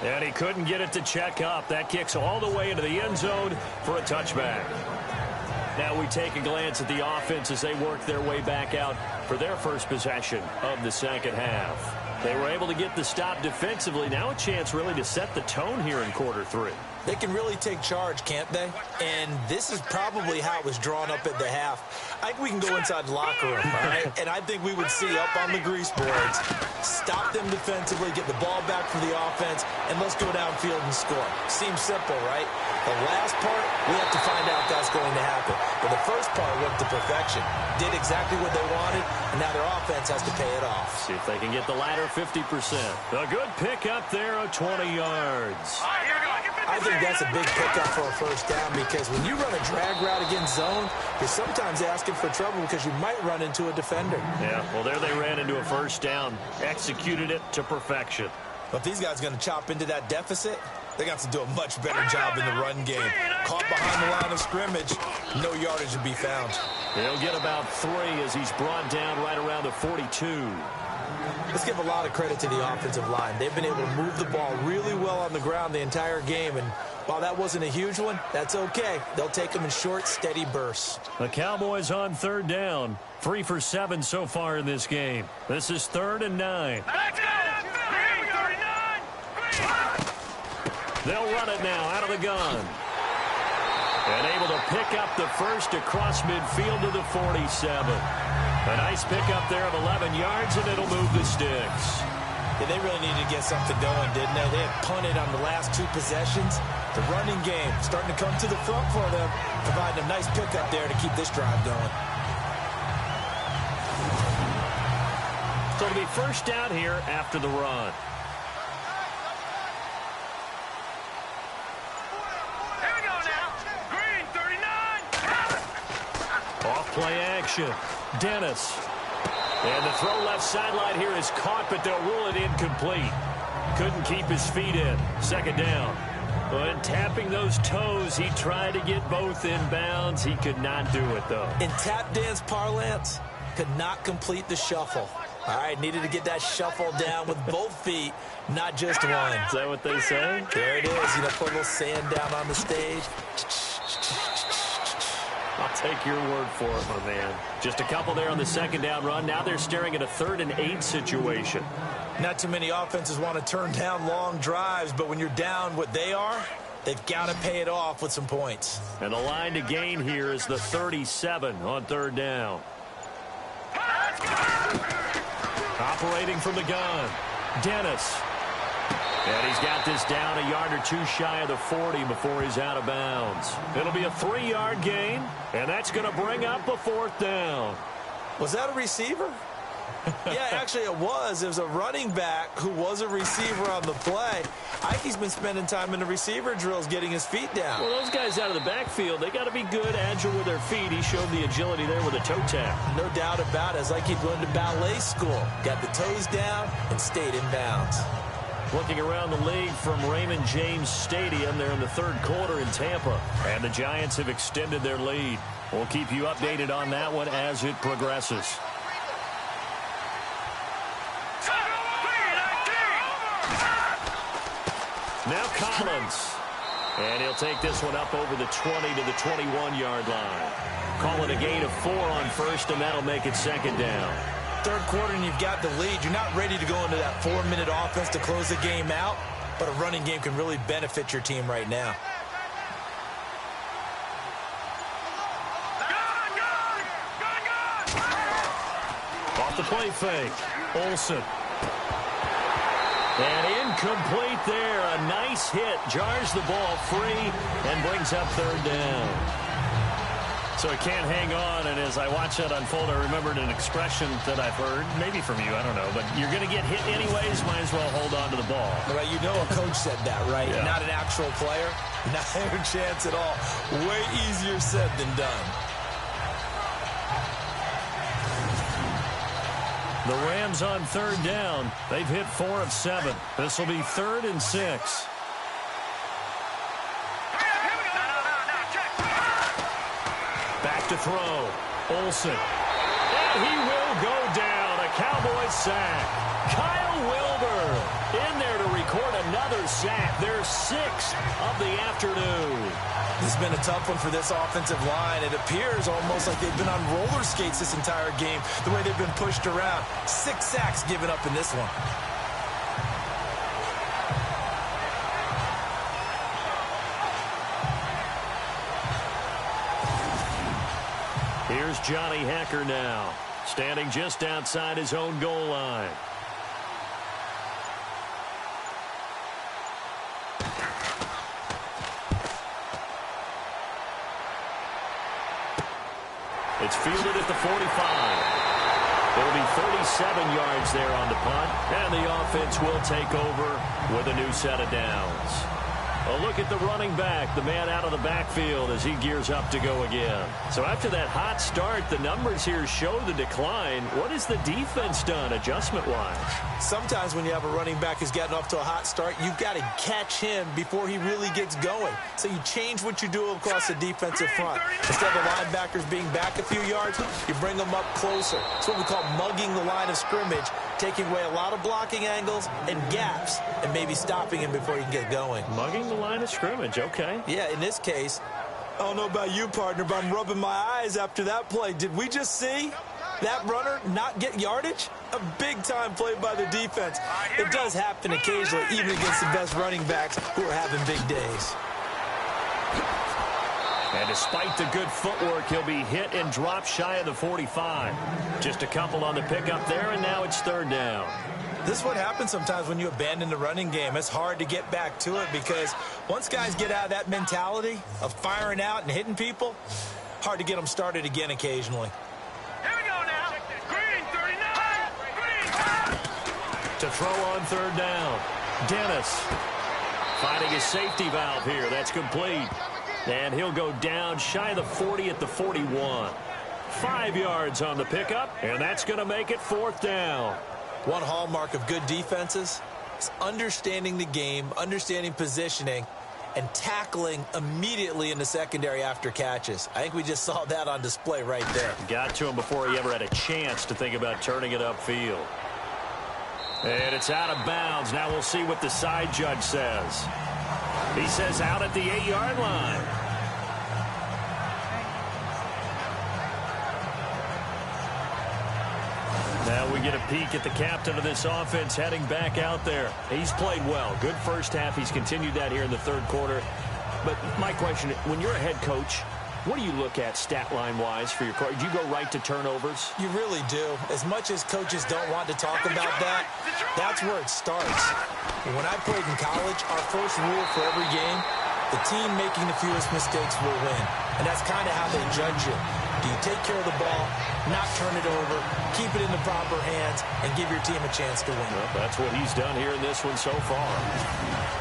And he couldn't get it to check up. That kicks all the way into the end zone for a touchback. Now we take a glance at the offense as they work their way back out for their first possession of the second half. They were able to get the stop defensively. Now a chance really to set the tone here in quarter 3. They can really take charge, can't they? And this is probably how it was drawn up at the half. I think we can go inside the locker room, all right? And I think we would see up on the grease boards, stop them defensively, get the ball back for the offense, and let's go downfield and score. Seems simple, right? The last part, we have to find out that's going to happen. But the first part went to perfection. Did exactly what they wanted, and now their offense has to pay it off. See if they can get the latter 50%. A good pickup there of 20 yards. I think that's a big pickup for a first down because when you run a drag route against zone, you're sometimes asking for trouble because you might run into a defender. Yeah, well, there they ran into a first down, executed it to perfection. But if these guys are going to chop into that deficit, they got to do a much better job in the run game. Caught behind the line of scrimmage, no yardage to be found. He'll get about 3 as he's brought down right around the 42. Let's give a lot of credit to the offensive line. They've been able to move the ball really well on the ground the entire game, and while that wasn't a huge one, that's okay. They'll take them in short, steady bursts. The Cowboys on third down. 3 for 7 so far in this game. This is 3rd and 9. Let's go! Green 39! They'll run it now out of the gun. And able to pick up the first across midfield to the 47. A nice pickup there of 11 yards, and it'll move the sticks. Yeah, they really needed to get something going, didn't they? They had punted on the last 2 possessions. The running game starting to come to the front for them, providing a nice pickup there to keep this drive going. So it'll be first down here after the run. Here we go now. Green 39! Off play action. Dennis. And the throw left sideline here is caught, but they'll rule it incomplete. Couldn't keep his feet in. Second down. When tapping those toes, he tried to get both in bounds. He could not do it, though. In tap dance parlance, could not complete the shuffle. All right, needed to get that shuffle down with both feet, not just one. Is that what they say? There it is. You know, put a little sand down on the stage. I'll take your word for it, my man. Just a couple there on the second down run. Now they're staring at a 3rd and 8 situation. Not too many offenses want to turn down long drives, but when you're down what they are, they've got to pay it off with some points. And the line to gain here is the 37 on 3rd down. Operating from the gun, Dennis. And he's got this down a yard or 2 shy of the 40 before he's out of bounds. It'll be a 3-yard gain, and that's going to bring up a 4th down. Was that a receiver? Yeah, actually it was. It was a running back who was a receiver on the play. I think he's been spending time in the receiver drills getting his feet down. Well, those guys out of the backfield, they got to be good, agile with their feet. He showed the agility there with a toe tap. No doubt about it. It's like he'd gone to ballet school. Got the toes down and stayed in bounds. Looking around the league from Raymond James Stadium, they're in the 3rd quarter in Tampa. And the Giants have extended their lead. We'll keep you updated on that one as it progresses. Now Collins. And he'll take this one up over the 20 to the 21-yard line. Call it a gain of 4 on 1st, and that'll make it 2nd down. 3rd quarter and you've got the lead. You're not ready to go into that 4-minute offense to close the game out, but a running game can really benefit your team right now. Gun! the play fake. Olsen. And incomplete there. A nice hit. Jars the ball free and brings up third down. So he can't hang on, and as I watch that unfold, I remembered an expression that I've heard, maybe from you, I don't know, but you're going to get hit anyways, might as well hold on to the ball. Right, you know a coach said that, right? Yeah. Not an actual player. Not a chance at all. Way easier said than done. The Rams on third down. They've hit 4 of 7. This will be 3rd and 6. Back to throw. Olsen. And he will go down. A Cowboys sack. Kyle Wilber in there to record another sack. Their 6th of the afternoon. This has been a tough one for this offensive line. It appears almost like they've been on roller skates this entire game, the way they've been pushed around. 6 sacks given up in this one. Here's Johnny Hacker now, standing just outside his own goal line. It's fielded at the 45. It'll be 37 yards there on the punt, and the offense will take over with a new set of downs. A look at the running back, the man out of the backfield as he gears up to go again. So after that hot start, the numbers here show the decline. What has the defense done adjustment-wise? Sometimes when you have a running back who's gotten off to a hot start, you've got to catch him before he really gets going. So you change what you do across the defensive front. Instead of the linebackers being back a few yards, you bring them up closer. It's what we call mugging the line of scrimmage, taking away a lot of blocking angles and gaps and maybe stopping him before he can get going. Mugging the line of scrimmage, okay. Yeah, in this case, I don't know about you, partner, but I'm rubbing my eyes after that play. Did we just see that runner not get yardage? A big-time play by the defense. It does happen occasionally, even against the best running backs who are having big days. And despite the good footwork, he'll be hit and dropped shy of the 45. Just a couple on the pickup there, and now it's third down. This is what happens sometimes when you abandon the running game. It's hard to get back to it because once guys get out of that mentality of firing out and hitting people, hard to get them started again occasionally. Here we go now. Green, 39. Green. To throw on third down, Dennis finding his safety valve here. That's complete. And he'll go down shy of the 40 at the 41. 5 yards on the pickup, and that's going to make it fourth down. One hallmark of good defenses is understanding the game, understanding positioning, and tackling immediately in the secondary after catches. I think we just saw that on display right there. Got to him before he ever had a chance to think about turning it upfield. And it's out of bounds. Now we'll see what the side judge says. He says out at the 8-yard line. Now we get a peek at the captain of this offense heading back out there. He's played well. Good first half. He's continued that here in the third quarter. But my question, when you're a head coach, what do you look at stat line-wise for your coach? Do you go right to turnovers? You really do. As much as coaches don't want to talk about that, that's where it starts. When I played in college, our first rule for every game, the team making the fewest mistakes will win. And that's kind of how they judge you. Do you take care of the ball, not turn it over, keep it in the proper hands, and give your team a chance to win? Well, that's what he's done here in this one so far.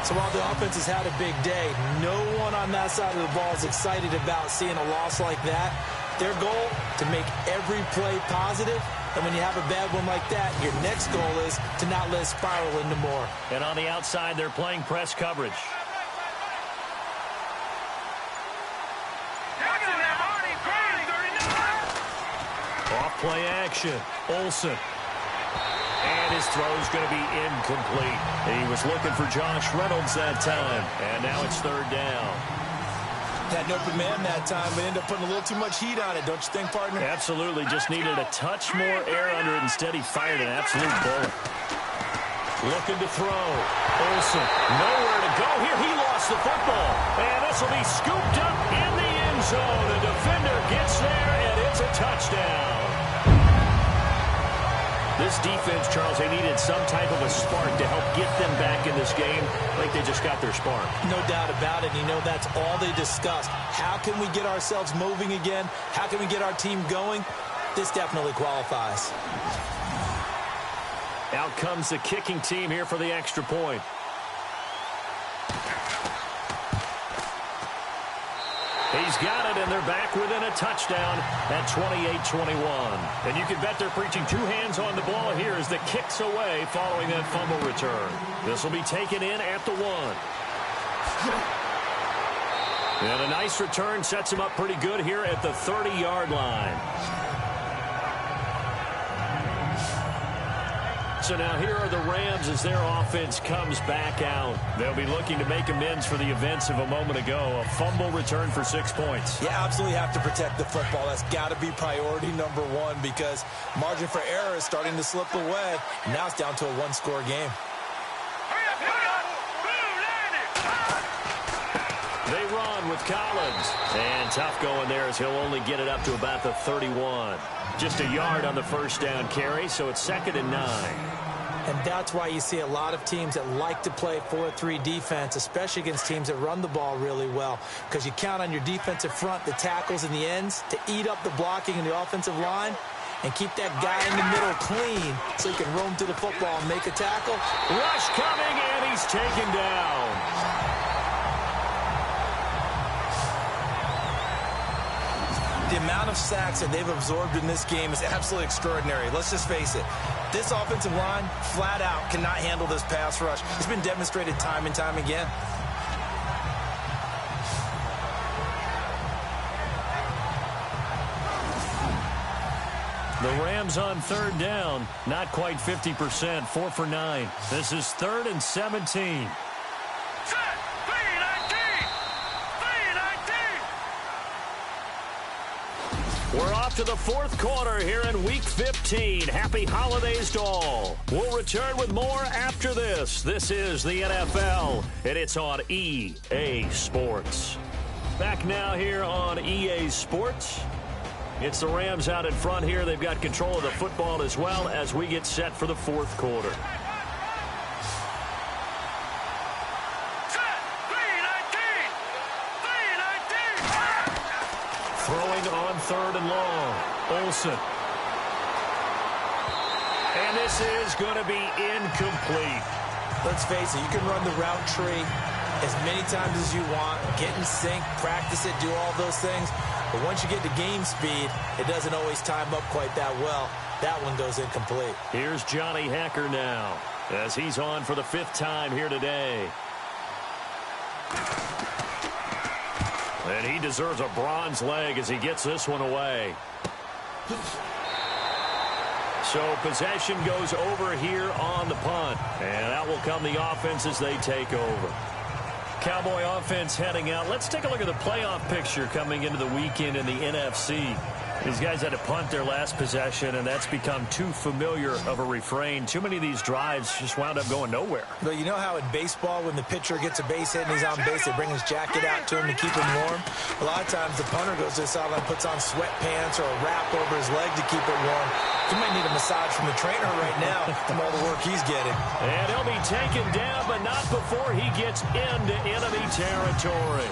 So while the offense has had a big day, no one on that side of the ball is excited about seeing a loss like that. Their goal, to make every play positive. And when you have a bad one like that, your next goal is to not let it spiral into more. And on the outside, they're playing press coverage. Off play action. Olsen. And his throw's going to be incomplete. He was looking for Josh Reynolds that time. And now it's third down. Had an open man that time, but ended up putting a little too much heat on it, don't you think, partner? Absolutely. Just needed a touch more air under it. Instead, he fired an absolute bullet. Looking to throw. Olsen. Nowhere to go here. He lost the football. And this will be scooped up in the end zone. The defender gets there, and it's a touchdown. This defense, Charles, they needed some type of a spark to help get them back in this game. I think they just got their spark. No doubt about it. You know, that's all they discussed. How can we get ourselves moving again? How can we get our team going? This definitely qualifies. Out comes the kicking team here for the extra point. He's got it, and they're back within a touchdown at 28-21. And you can bet they're preaching two hands on the ball here as the kick's away following that fumble return. This will be taken in at the 1. And a nice return sets him up pretty good here at the 30-yard line. So now here are the Rams as their offense comes back out. They'll be looking to make amends for the events of a moment ago. A fumble return for 6 points. You absolutely have to protect the football. That's got to be priority number one because margin for error is starting to slip away. Now it's down to a one-score game. They run with Collins. And tough going there as he'll only get it up to about the 31. Just a yard on the first down carry, so it's 2nd and 9. And that's why you see a lot of teams that like to play 4-3 defense, especially against teams that run the ball really well, because you count on your defensive front, the tackles and the ends, to eat up the blocking in the offensive line and keep that guy in the middle clean so he can roam to the football and make a tackle. Rush coming, and he's taken down. The amount of sacks that they've absorbed in this game is absolutely extraordinary. Let's just face it. This offensive line, flat out, cannot handle this pass rush. It's been demonstrated time and time again. The Rams on 3rd down, not quite 50%, 4 for 9. This is 3rd and 17. We're off to the 4th quarter here in Week 15. Happy holidays to all. We'll return with more after this. This is the NFL, and it's on EA Sports. Back now here on EA Sports. It's the Rams out in front here. They've got control of the football as well as we get set for the 4th quarter. Throwing on 3rd and long. Olsen. And this is going to be incomplete. Let's face it, you can run the route tree as many times as you want, get in sync, practice it, do all those things. But once you get to game speed, it doesn't always time up quite that well. That one goes incomplete. Here's Johnny Hacker now as he's on for the 5th time here today. And he deserves a bronze leg as he gets this one away. So possession goes over here on the punt. And out will come the offense as they take over. Cowboy offense heading out. Let's take a look at the playoff picture coming into the weekend in the NFC. These guys had to punt their last possession, and that's become too familiar of a refrain. Too many of these drives just wound up going nowhere. But you know how in baseball, when the pitcher gets a base hit and he's on base, they bring his jacket out to him to keep him warm? A lot of times the punter goes to the sideline, puts on sweatpants or a wrap over his leg to keep it warm. He might need a massage from the trainer right now from all the work he's getting. And he'll be taken down, but not before he gets into enemy territory.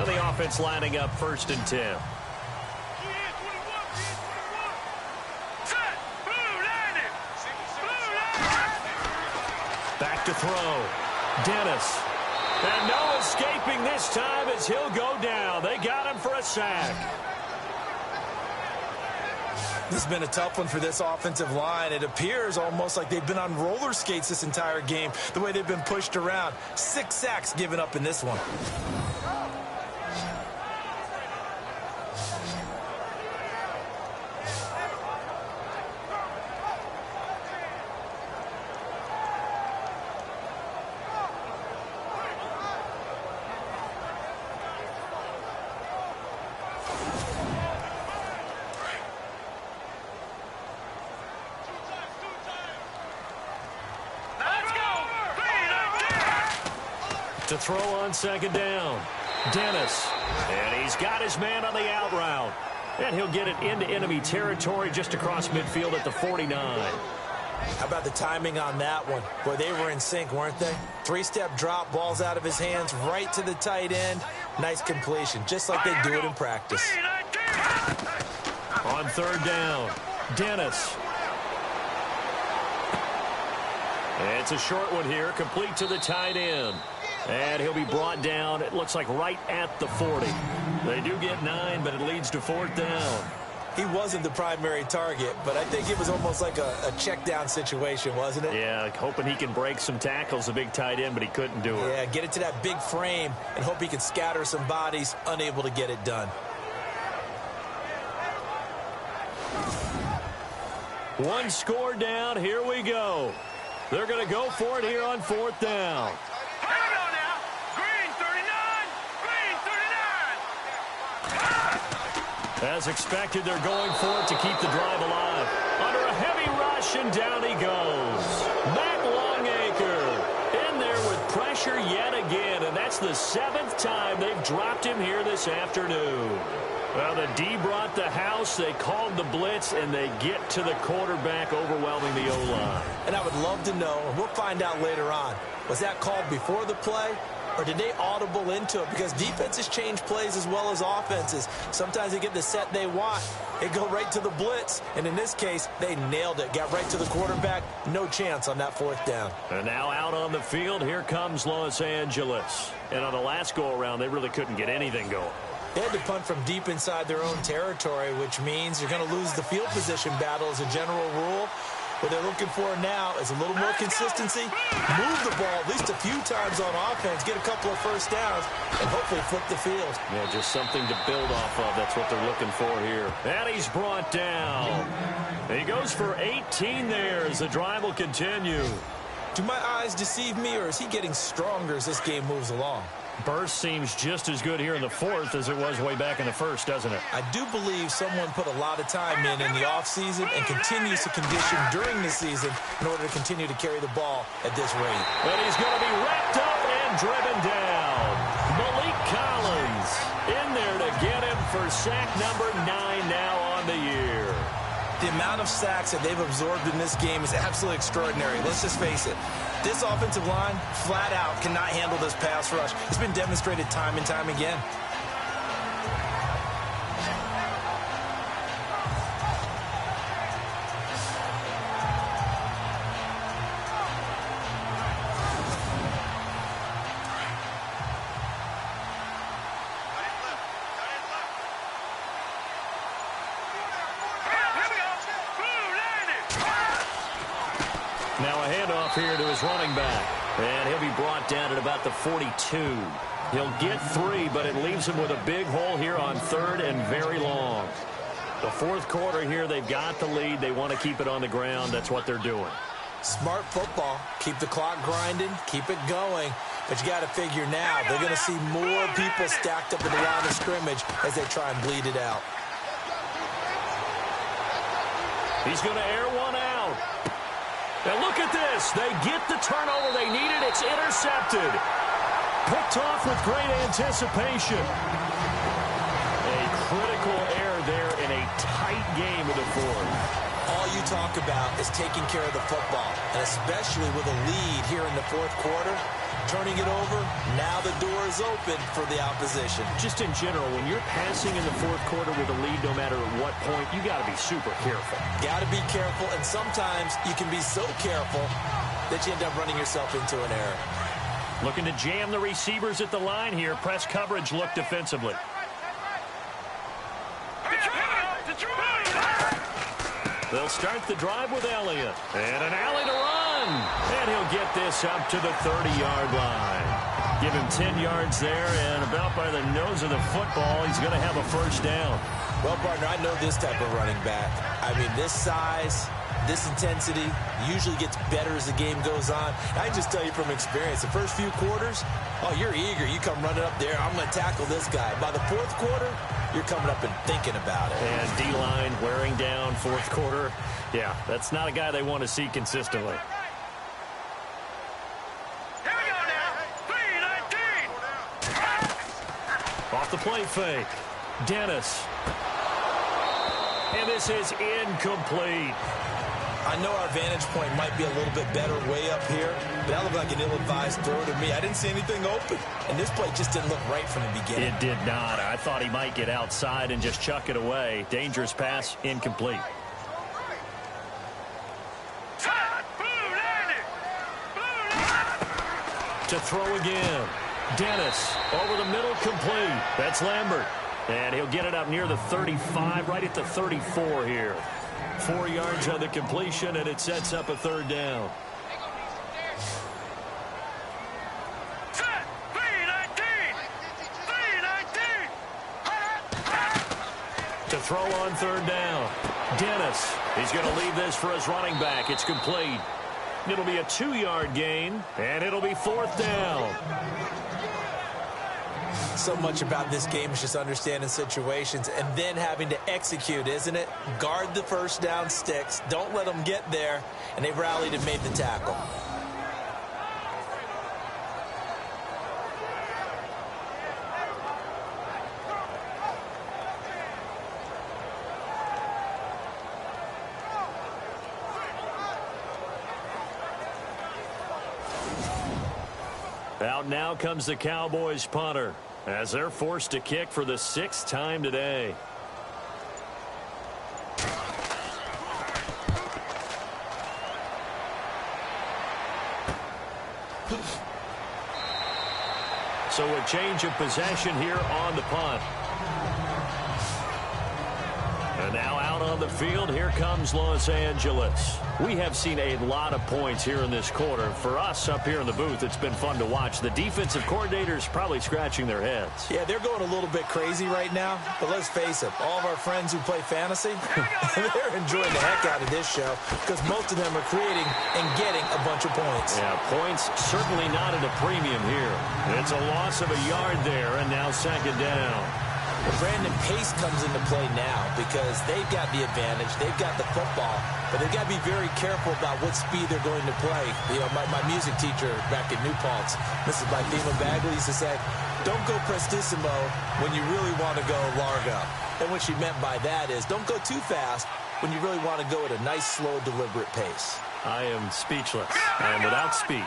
The offense lining up 1st and 10. Back to throw. Dennis. And no escaping this time as he'll go down. They got him for a sack. This has been a tough one for this offensive line. It appears almost like they've been on roller skates this entire game, the way they've been pushed around. 6 sacks given up in this one. Let's go! To throw on second down. Dennis. And he's got his man on the out route. And he'll get it into enemy territory just across midfield at the 49. How about the timing on that one? Boy, they were in sync, weren't they? Three-step drop, balls out of his hands, right to the tight end. Nice completion, just like they do it in practice. On third down, Dennis. It's a short one here, complete to the tight end. And he'll be brought down, it looks like right at the 40. They do get 9, but it leads to fourth down. He wasn't the primary target, but I think it was almost like a check down situation, wasn't it? Yeah, hoping he can break some tackles, a big tight end, but he couldn't do it. Yeah, get it to that big frame and hope he can scatter some bodies, unable to get it done. One score down, here we go. They're going to go for it here on fourth down. As expected, they're going for it to keep the drive alive. Under a heavy rush, and down he goes. Matt Longacre in there with pressure yet again, and that's the 7th time they've dropped him here this afternoon. Well, the D brought the house, they called the blitz, and they get to the quarterback, overwhelming the O-line. And I would love to know, and we'll find out later on, was that called before the play? Or did they audible into it? Because defenses change plays as well as offenses. Sometimes they get the set they want. They go right to the blitz. And in this case, they nailed it. Got right to the quarterback. No chance on that fourth down. And now out on the field, here comes Los Angeles. And on the last go-around, they really couldn't get anything going. They had to punt from deep inside their own territory, which means you're going to lose the field position battle as a general rule. What they're looking for now is a little more consistency, move the ball at least a few times on offense, get a couple of first downs, and hopefully flip the field. Yeah, just something to build off of. That's what they're looking for here. And he's brought down. He goes for 18 there as the drive will continue. Do my eyes deceive me, or is he getting stronger as this game moves along? Burst seems just as good here in the fourth as it was way back in the first, doesn't it? I do believe someone put a lot of time in the offseason and continues to condition during the season in order to continue to carry the ball at this rate. And he's going to be wrapped up and driven down. Malik Collins in there to get him for sack number 9 now on the year. The amount of sacks that they've absorbed in this game is absolutely extraordinary. Let's just face it. This offensive line, flat out, cannot handle this pass rush. It's been demonstrated time and time again. Now a handoff here to his running back. And he'll be brought down at about the 42. He'll get 3, but it leaves him with a big hole here on third and very long. The fourth quarter here, they've got the lead. They want to keep it on the ground. That's what they're doing. Smart football. Keep the clock grinding. Keep it going. But you got to figure now, they're going to see more people stacked up in the line of scrimmage as they try and bleed it out. He's going to air one out. Now look at this. They get the turnover they needed. It's intercepted. Picked off with great anticipation. A critical error there in a tight game of the fourth. All you talk about is taking care of the football, and especially with a lead here in the fourth quarter, turning it over, now the door is open for the opposition. Just in general, when you're passing in the fourth quarter with a lead, no matter at what point, you got to be super careful. Got to be careful, and sometimes you can be so careful that you end up running yourself into an error. Looking to jam the receivers at the line here. Press coverage look defensively. They'll start the drive with Elliott. And an alley to run. And he'll get this up to the 30-yard line. Give him 10 yards there, and about by the nose of the football, he's going to have a first down. Well, partner, I know this type of running back. I mean, this size, this intensity usually gets better as the game goes on. I just tell you from experience, the first few quarters, oh, you're eager. You come running up there, I'm going to tackle this guy. By the fourth quarter, you're coming up and thinking about it. And D-line wearing down fourth quarter. Yeah, that's not a guy they want to see consistently. Here we go now. 3-19. the play fake. Dennis. And this is incomplete. I know our vantage point might be a little bit better way up here, but that looked like an ill-advised throw to me. I didn't see anything open, and this play just didn't look right from the beginning. It did not. I thought he might get outside and just chuck it away. Dangerous pass, incomplete. To throw again. Dennis over the middle, complete. That's Lambert. And he'll get it up near the 35, right at the 34 here. 4 yards on the completion, and it sets up a third down. To throw on third down. Dennis. He's going to leave this for his running back. It's complete. It'll be a 2-yard gain, and it'll be fourth down. So much about this game is just understanding situations and then having to execute, isn't it? Guard the first down sticks. Don't let them get there. And they rallied and made the tackle. Out now comes the Cowboys punter as they're forced to kick for the 6th time today. So a change of possession here on the punt. And now out on the field, here comes Los Angeles. We have seen a lot of points here in this quarter. For us up here in the booth, it's been fun to watch. The defensive coordinators probably scratching their heads. Yeah, they're going a little bit crazy right now. But let's face it, all of our friends who play fantasy, they're enjoying the heck out of this show because most of them are creating and getting a bunch of points. Yeah, points certainly not at a premium here. It's a loss of a yard there, and now second down. Well, Brandon, pace comes into play now because they've got the advantage. They've got the football, but they've got to be very careful about what speed they're going to play. You know, my music teacher back at New Paltz, Mrs. Bythema Bagley, used to say, don't go prestissimo when you really want to go largo. And what she meant by that is don't go too fast when you really want to go at a nice, slow, deliberate pace. I am speechless. I am without speech.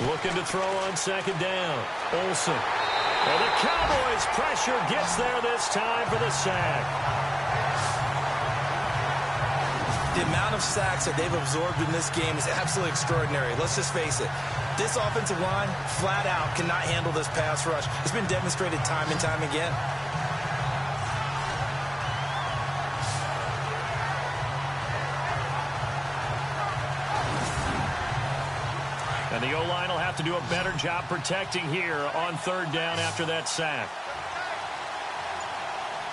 Looking to throw on second down. Olsen. And the Cowboys' pressure gets there this time for the sack. The amount of sacks that they've absorbed in this game is absolutely extraordinary. Let's just face it. This offensive line, flat out, cannot handle this pass rush. It's been demonstrated time and time again. And the O-line will have to do a better job protecting here on third down after that sack.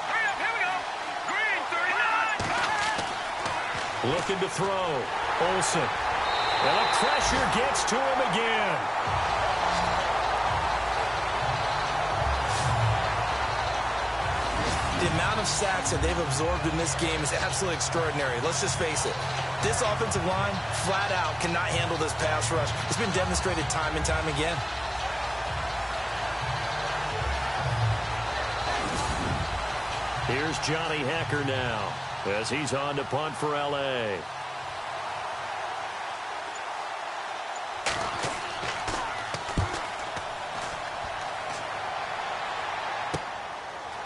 Here we go. Green, 39. Looking to throw. Olsen. And the pressure gets to him again. The amount of sacks that they've absorbed in this game is absolutely extraordinary. Let's just face it. This offensive line, flat out, cannot handle this pass rush. It's been demonstrated time and time again. Here's Johnny Hecker now as he's on to punt for L.A.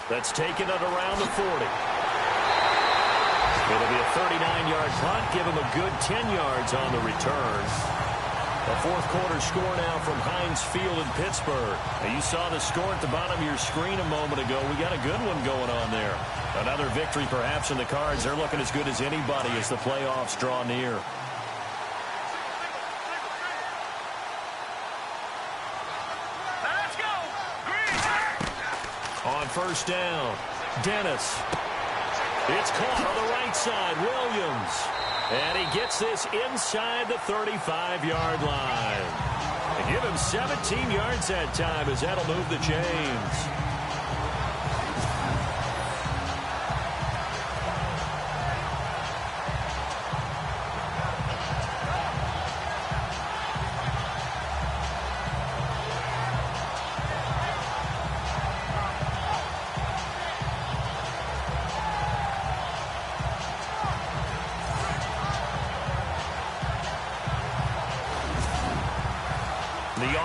That's taken it around the 40. It'll be a 39-yard punt. Give him a good 10 yards on the return. A fourth quarter score now from Heinz Field in Pittsburgh. Now, you saw the score at the bottom of your screen a moment ago. We got a good one going on there. Another victory perhaps in the cards. They're looking as good as anybody as the playoffs draw near. Let's go. Green. On first down, Dennis. It's caught on the right side, Williams. And he gets this inside the 35-yard line. And give him 17 yards that time as that'll move the chains.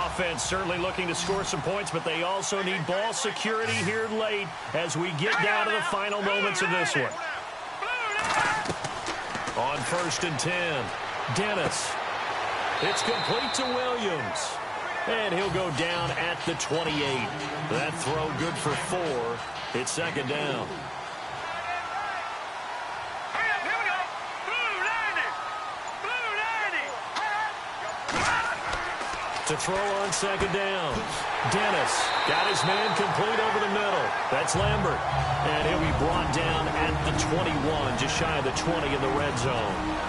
offense certainly looking to score some points, but they also need ball security here late as we get down to the final moments of this one. On 1st and 10, Dennis. It's complete to Williams. And he'll go down at the 28. That throw good for 4. It's 2nd down. To throw on 2nd down. Dennis got his man complete over the middle. That's Lambert. And he'll be brought down at the 21, just shy of the 20 in the red zone.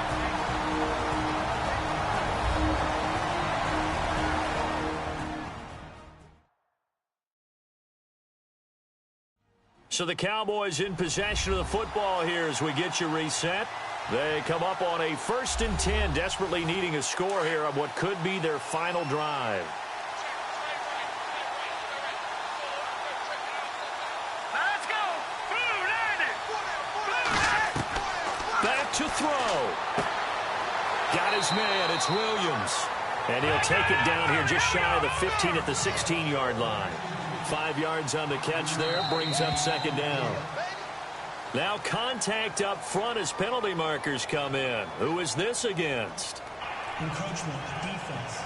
So the Cowboys in possession of the football here as we get you reset. They come up on a 1st and 10, desperately needing a score here on what could be their final drive. Let's go! Back to throw. Got his man. It's Williams. And he'll take it down here just shy of the 15 at the 16-yard line. 5 yards on the catch there, brings up 2nd down. Now contact up front as penalty markers come in. Who is this against? Encroachment, defense.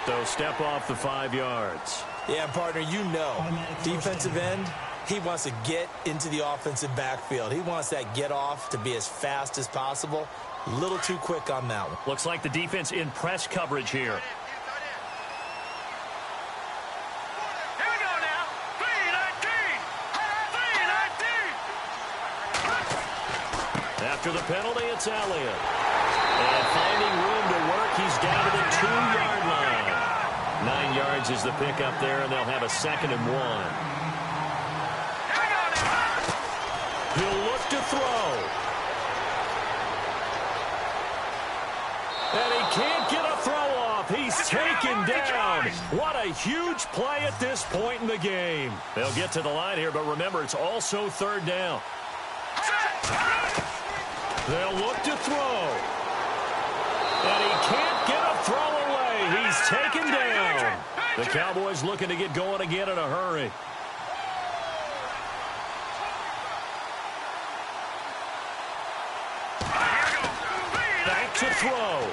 So step off the 5 yards. Yeah, partner, you know, defensive end, he wants to get into the offensive backfield. He wants that get off to be as fast as possible. A little too quick on that one. Looks like the defense in press coverage here. After the penalty, it's Elliott. And finding room to work, he's down to the 2-yard line. 9 yards is the pickup there, and they'll have a 2nd and 1. He'll look to throw. And he can't get a throw off. He's taken down. What a huge play at this point in the game. They'll get to the line here, but remember, it's also 3rd down. They'll look to throw. And he can't get a throw away. He's taken down. The Cowboys looking to get going again in a hurry. Back to throw.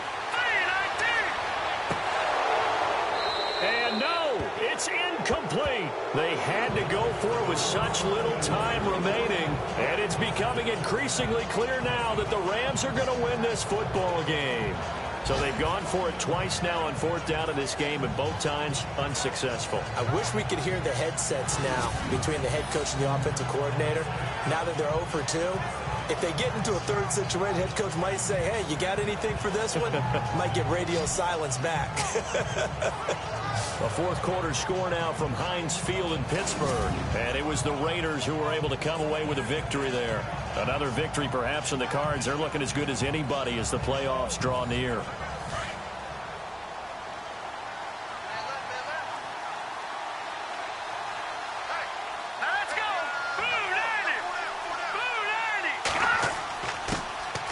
And no, it's incomplete. They had to go for it with such little time remaining. And it's becoming increasingly clear now that the Rams are going to win this football game. So they've gone for it twice now on 4th down in this game, and both times unsuccessful. I wish we could hear the headsets now between the head coach and the offensive coordinator. Now that they're 0 for 2, if they get into a 3rd situation, head coach might say, hey, you got anything for this one? Might get radio silence back. A 4th quarter score now from Heinz Field in Pittsburgh. And it was the Raiders who were able to come away with a victory there. Another victory perhaps in the cards. They're looking as good as anybody as the playoffs draw near.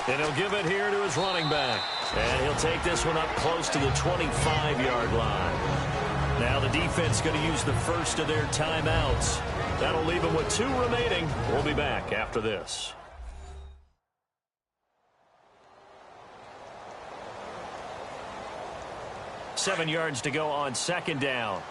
And he'll give it here to his running back. And he'll take this one up close to the 25-yard line. Now the defense going to use the first of their timeouts. That'll leave them with 2 remaining. We'll be back after this. Seven yards to go on 2nd down.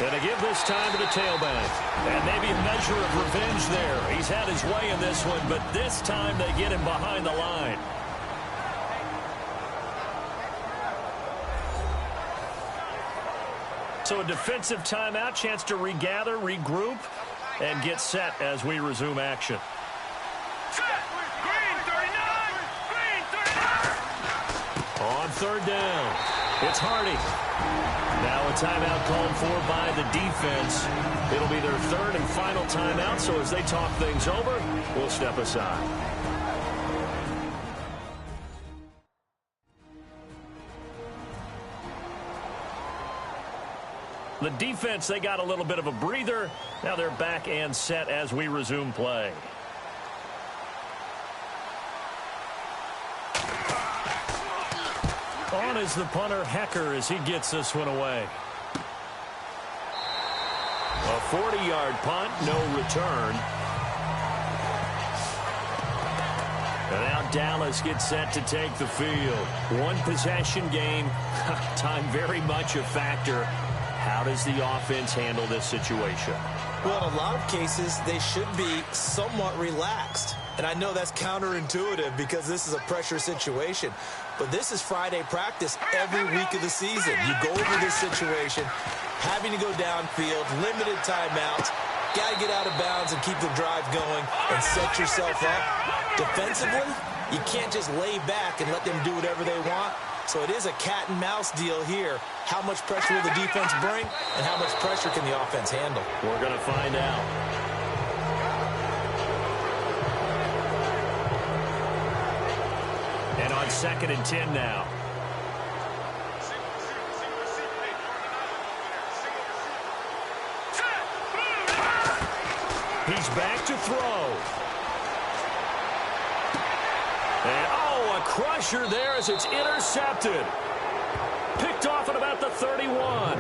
And to give this time to the tailback. And maybe a measure of revenge there. He's had his way in this one, but this time they get him behind the line. So a defensive timeout, chance to regather, regroup, and get set as we resume action. On 3rd down, it's Hardy. Now a timeout called for by the defense. It'll be their 3rd and final timeout, so as they talk things over, we'll step aside. The defense, they got a little bit of a breather. Now they're back and set as we resume play. On is the punter, Hecker, as he gets this one away. A 40-yard punt, no return. And now Dallas gets set to take the field. One possession game. Time very much a factor. How does the offense handle this situation? Well, in a lot of cases, they should be somewhat relaxed. And I know that's counterintuitive because this is a pressure situation. But this is Friday practice every week of the season. You go over this situation, having to go downfield, limited timeouts, got to get out of bounds and keep the drive going and set yourself up. Defensively, you can't just lay back and let them do whatever they want. So it is a cat and mouse deal here. How much pressure will the defense bring, and how much pressure can the offense handle? We're going to find out. And on 2nd and 10 now. He's back to throw. And, a crusher there as it's intercepted. Picked off at about the 31.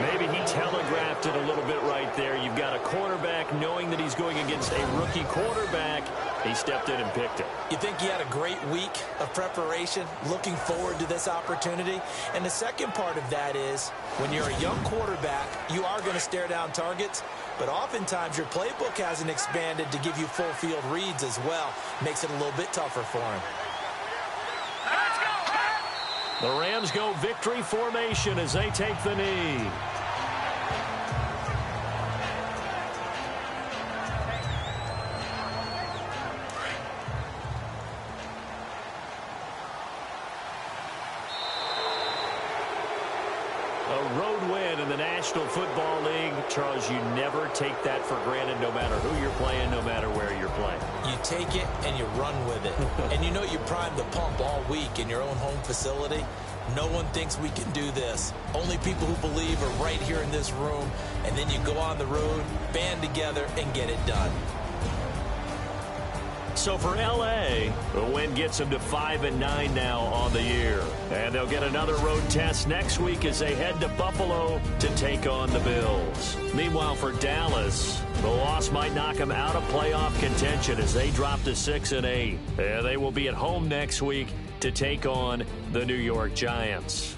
Maybe he telegraphed it a little bit right there. You've got a quarterback knowing that he's going against a rookie quarterback. He stepped in and picked it. You think he had a great week of preparation, looking forward to this opportunity? And the second part of that is, when you're a young quarterback, you are going to stare down targets, but oftentimes your playbook hasn't expanded to give you full field reads as well. Makes it a little bit tougher for him. The Rams go victory formation as they take the knee. A road win in the National Football League. Charles, you never take that for granted no matter who you're playing, no matter where you're playing. You take it and you run with it. And you know you primed the pump all week in your own home facility. No one thinks we can do this. Only people who believe are right here in this room. And then you go on the road, band together, and get it done. So for L.A., the win gets them to 5-9 now on the year. And they'll get another road test next week as they head to Buffalo to take on the Bills. Meanwhile, for Dallas, the loss might knock them out of playoff contention as they drop to 6-8. And they will be at home next week to take on the New York Giants.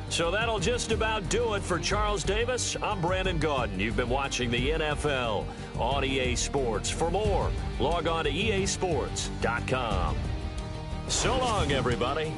So that'll just about do it for Charles Davis. I'm Brandon Gaudin. You've been watching the NFL on EA Sports. For more, log on to easports.com. So long, everybody.